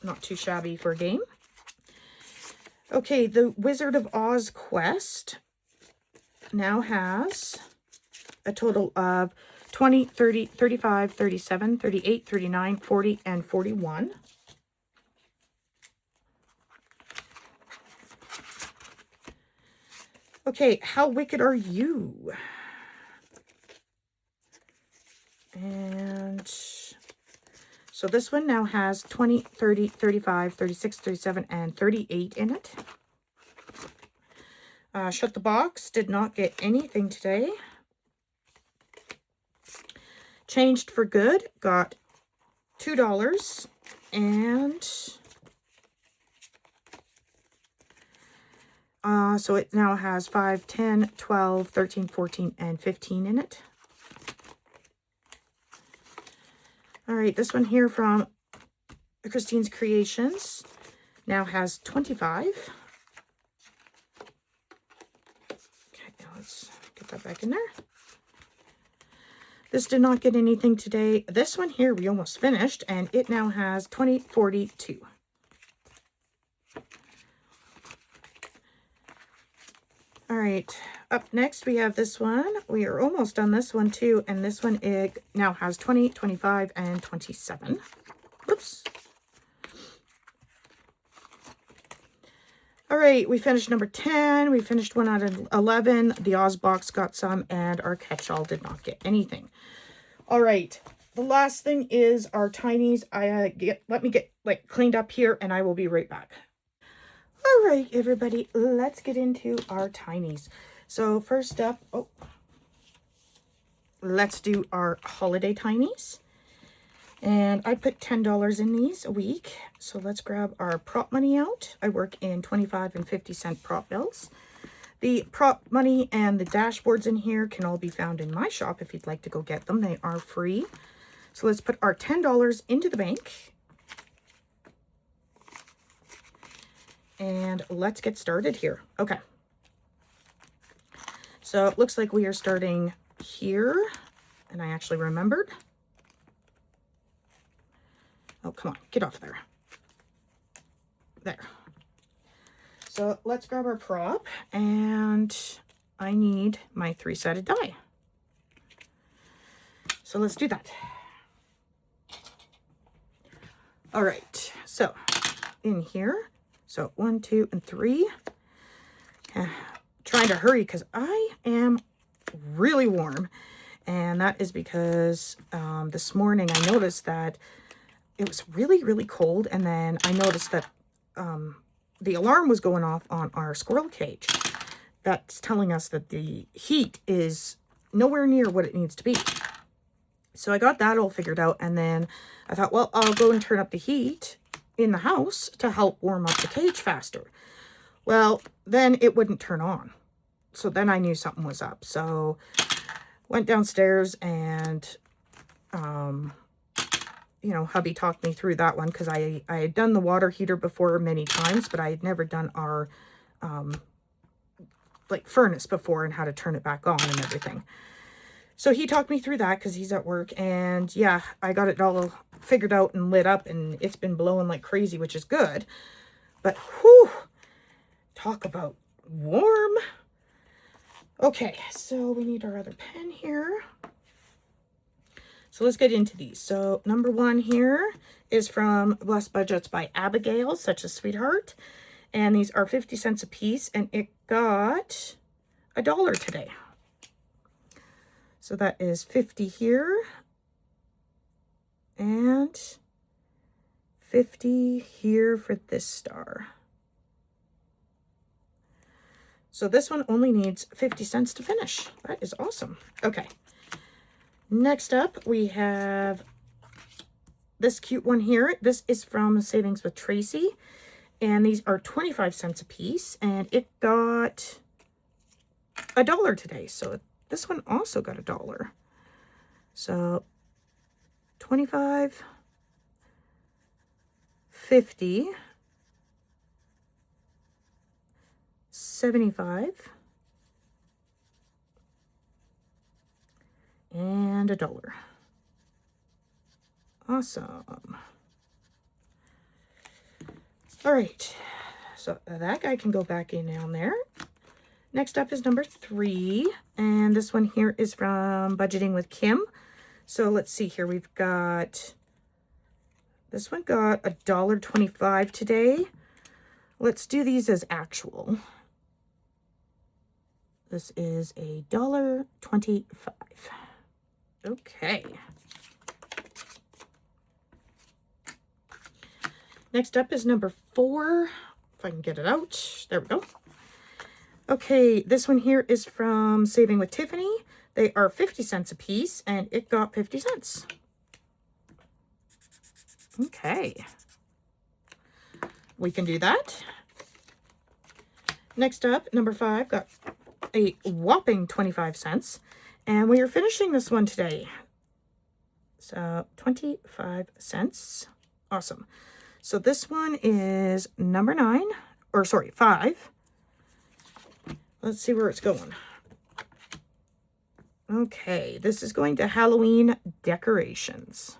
Not too shabby for a game. Okay, the Wizard of Oz quest now has a total of 20, 30, 35, 37, 38, 39, 40, and 41. Okay, How Wicked Are You? And so this one now has 20, 30, 35, 36, 37, and 38 in it. Shut the box. Did not get anything today. Changed for Good. Got $2. And so it now has 5, 10, 12, 13, 14, and 15 in it. All right, this one here from Christine's Creations now has 25. Okay, now let's get that back in there. This did not get anything today. This one here we almost finished, and it now has 20, 42. All right, up next we have this one. We are almost done this one too, and this one it now has 20, 25, and 27. Oops. All right, we finished number 10. We finished one out of 11. The Oz box got some, and our catch-all did not get anything. All right, the last thing is our tinies. Let me get like cleaned up here, and I will be right back. All right, everybody, let's get into our tinies. So first up, let's do our holiday tinies. And I put $10 in these a week. So let's grab our prop money out. I work in 25 and 50-cent prop bills. The prop money and the dashboards in here can all be found in my shop if you'd like to go get them. They are free. So let's put our $10 into the bank. And let's get started here. Okay. So it looks like we are starting here. And I actually remembered. Oh, come on. Get off there. There. So let's grab our prop. And I need my 3-sided die. So let's do that. All right. So in here. So 1, 2, and 3. Trying to hurry because I am really warm. And that is because this morning I noticed that it was really, really cold. And then I noticed that the alarm was going off on our squirrel cage. That's telling us that the heat is nowhere near what it needs to be. So I got that all figured out. And then I thought, well, I'll go and turn up the heat in the house to help warm up the cage faster. Well, then it wouldn't turn on. So then I knew something was up. So went downstairs and, you know, hubby talked me through that one because I had done the water heater before many times, but I had never done our, like furnace before and how to turn it back on and everything. So he talked me through that because he's at work, and yeah, I got it all figured out and lit up, and it's been blowing like crazy, which is good. But whew, talk about warm. Okay, so we need our other pen here. So let's get into these. So number 1 here is from Blessed Budgets by Abigail, such a sweetheart. And these are 50 cents a piece, and it got $1 today. So that is 50 here, and 50 here for this star. So this one only needs 50 cents to finish. That is awesome. Okay. Next up, we have this cute one here. This is from Savings with Tracy, and these are 25 cents a piece, and it got $1 today. So this one also got $1. So 25, 50, 75, and $1. Awesome. All right. So that guy can go back in down there. Next up is number 3, and this one here is from Budgeting with Kim. So let's see here. We've got, this one got $1.25 today. Let's do these as actual. This is $1.25. Okay. Next up is number 4. If I can get it out. There we go. Okay, this one here is from Saving with Tiffany. They are 50 cents a piece, and it got 50 cents. Okay. We can do that. Next up, number 5 got a whopping 25 cents. And we are finishing this one today. So 25 cents. Awesome. So this one is number 9, or sorry, 5. Let's see where it's going. Okay, this is going to Halloween decorations.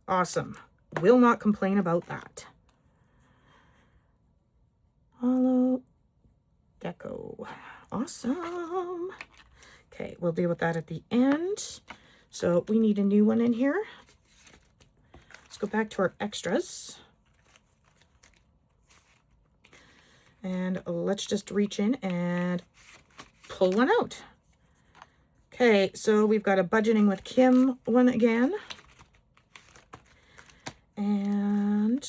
Awesome. Will not complain about that. Hollow deco. Awesome. Okay, we'll deal with that at the end. So we need a new one in here. Let's go back to our extras. And let's just reach in and pull one out. Okay, so we've got a Budgeting with Kim one again. And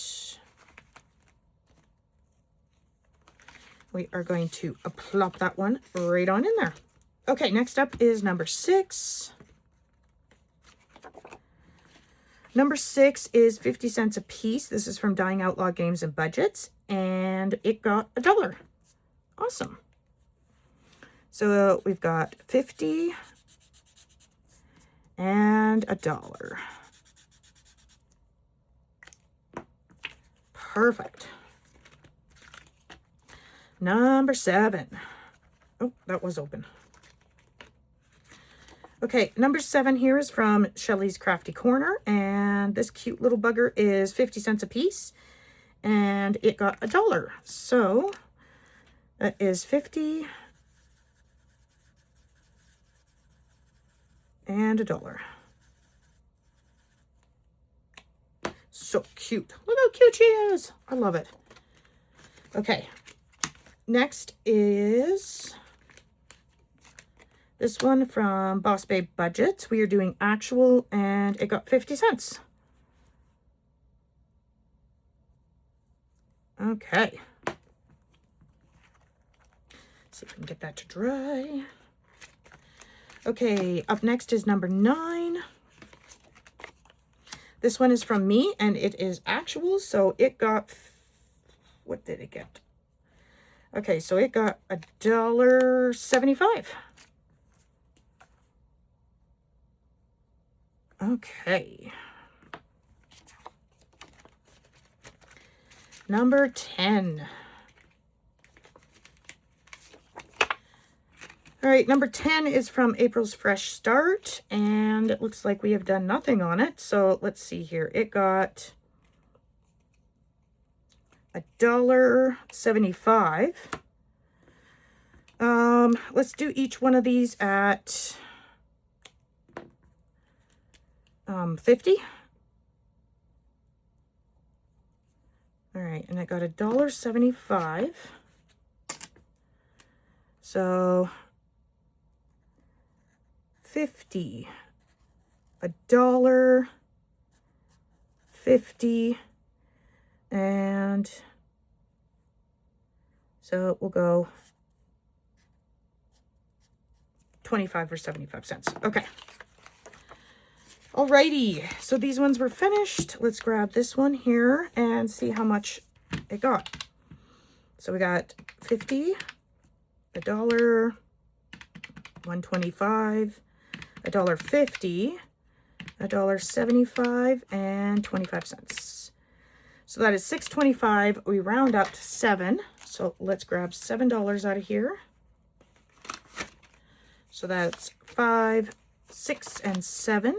we are going to plop that one right on in there. Okay, next up is number 6. Number 6 is 50 cents a piece. This is from Dying Outlaw Games and Budgets, and it got $1. Awesome. So we've got 50 and $1. Perfect. Number 7. Oh, that was open. Okay, number 7 here is from Shelly's Crafty Corner, and this cute little bugger is 50 cents a piece, and it got $1. So that is 50 and $1. So cute. Look how cute she is. I love it. Okay, next is this one from Boss Babe Budgets. We are doing actual, and it got 50 cents. Okay. See if we can get that to dry. Okay, up next is number 9. This one is from me, and it is actual, so it got, what did it get? Okay, so it got $1.75. Okay. Number 10. All right, number 10 is from April's Fresh Start, and it looks like we have done nothing on it. So let's see here. It got $1.75. Let's do each one of these at 50. All right, and I got $1.75. So 50, $1.50, and so we'll go 25 or 75 cents. Okay. Alrighty, so these ones were finished. Let's grab this one here and see how much it got. So we got 50, $1, $1.25, $1.50, $1.75, and 25 cents. So that is $6.25. We round up to 7. So let's grab $7 out of here. So that's 5, 6, and 7.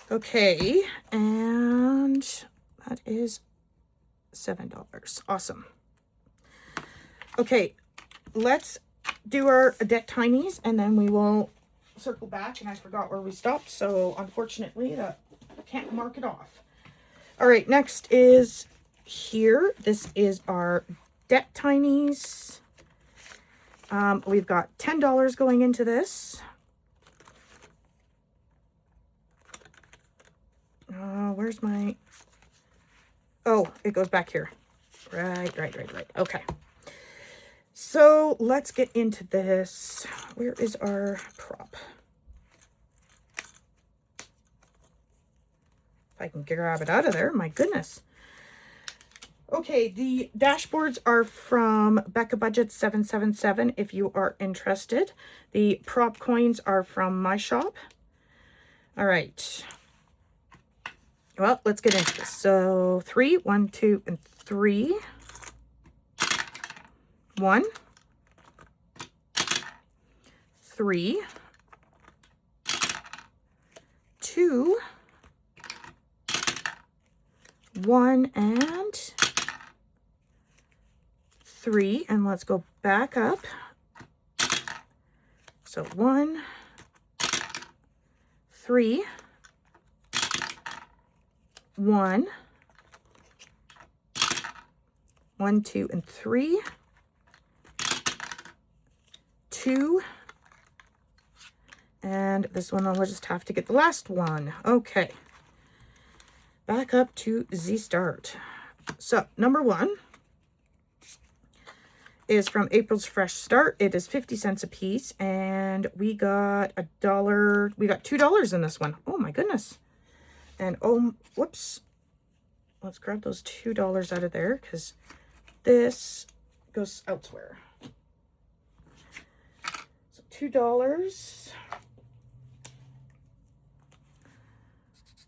Okay, and that is $7. Awesome. Okay, let's do our deck tinies, and then we will circle back. And I forgot where we stopped, so unfortunately that I can't mark it off. All right, next is here. This is our deck tinies. We've got $10 going into this. Where's my... Oh, it goes back here. Right. Okay. So let's get into this. Where is our prop? If I can grab it out of there, my goodness. Okay, the dashboards are from Becca Budget 777 if you are interested. The prop coins are from my shop. All right. Well, let's get into this. So 3, 1, 2, and 3. 1, 3, 2, 1, and 3. And let's go back up. So 1, 3, 1, 1, 2, and 3, 2, and this one I'll just have to get the last one. Okay, back up to Z Start. So number 1 is from April's Fresh Start. It is 50 cents a piece, and we got $1. We got $2 in this one. Oh my goodness. And oh, whoops. Let's grab those $2 out of there because this goes elsewhere. So $2.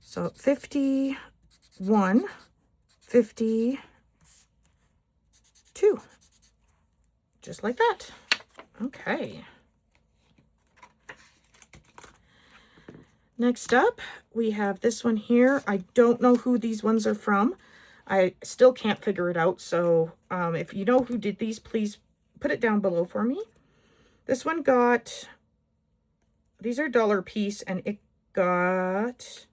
So 51, 52. Just like that. Okay. Next up, we have this one here. I don't know who these ones are from. I still can't figure it out. So if you know who did these, please put it down below for me. This one got, these are $1 a piece, and it got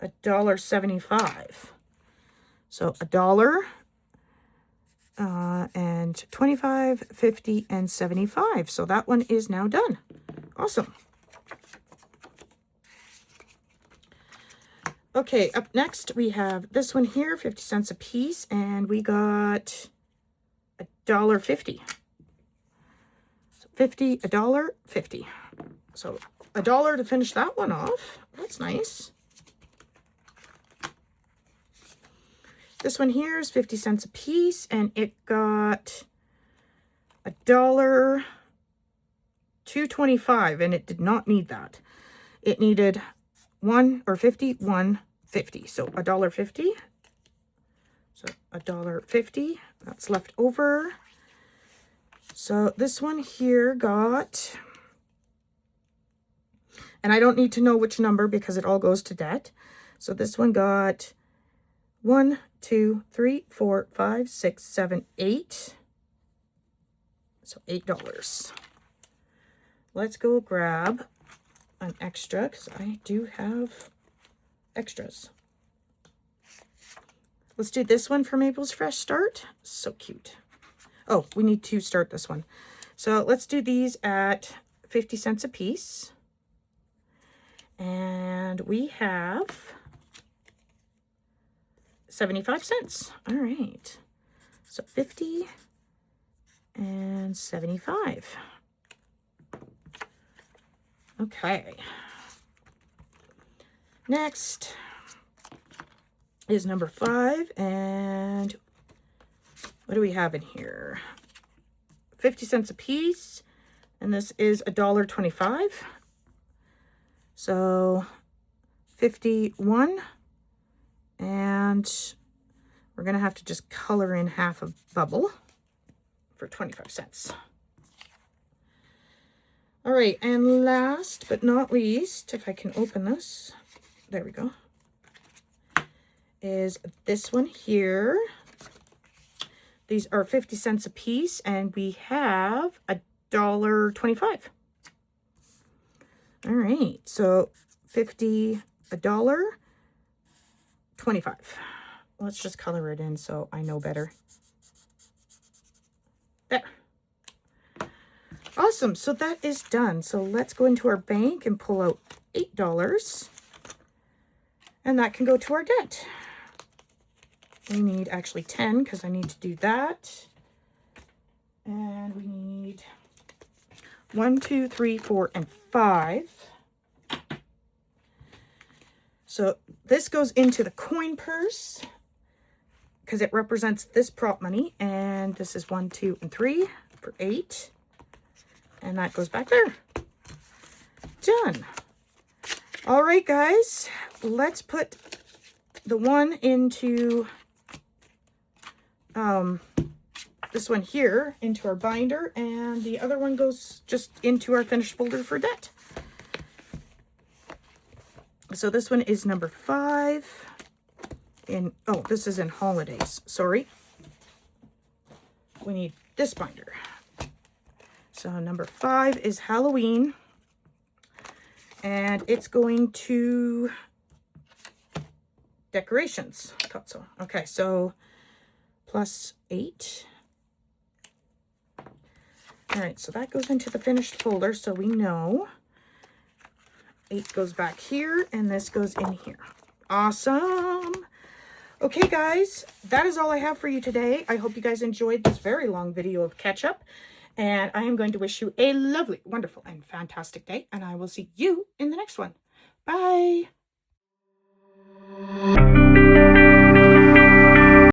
$1.75. So $1, and 25, 50, and 75. So that one is now done. Awesome. Okay, up next we have this one here, 50 cents a piece, and we got $1.50. So 50, $1.50. So $1 to finish that one off. That's nice. This one here is 50 cents a piece, and it got $2.25, and it did not need that. It needed 1 or 50, 1.50. So $1.50. So $1.50. That's left over. So this one here got, and I don't need to know which number because it all goes to debt. So this one got 1, 2, 3, 4, 5, 6, 7, 8. So $8. Let's go grab an extra because I do have extras. Let's do this one from April's Fresh Start. So cute. Oh, we need to start this one. So let's do these at 50 cents a piece. And we have 75 cents. All right. So 50 and 75. Okay. Next is number 5, and what do we have in here? 50 cents a piece, and this is $1.25. So 51, and we're gonna have to just color in half a bubble for 25 cents. All right, and last but not least, if I can open this, there we go, is this one here. These are 50 cents a piece, and we have $1.25. All right, so 50, $1.25. Let's just color it in so I know better. There. Awesome, so that is done. So let's go into our bank and pull out $8, and that can go to our debt. We need actually 10 because I need to do that. And we need 1, 2, 3, 4, and 5. So this goes into the coin purse because it represents this prop money. And this is 1, 2, and 3 for 8. And that goes back there. Done. All right, guys, let's put the one into this one here into our binder, and the other one goes just into our finished folder for debt. So this one is number 5 in, oh, this is in holidays, sorry. We need this binder. So number 5 is Halloween, and it's going to decorations. I thought so. Okay, so plus 8. All right, so that goes into the finished folder, so we know 8 goes back here, and this goes in here. Awesome. Okay, guys, that is all I have for you today. I hope you guys enjoyed this very long video of catch up. And I am going to wish you a lovely, wonderful, and fantastic day. And I will see you in the next one. Bye.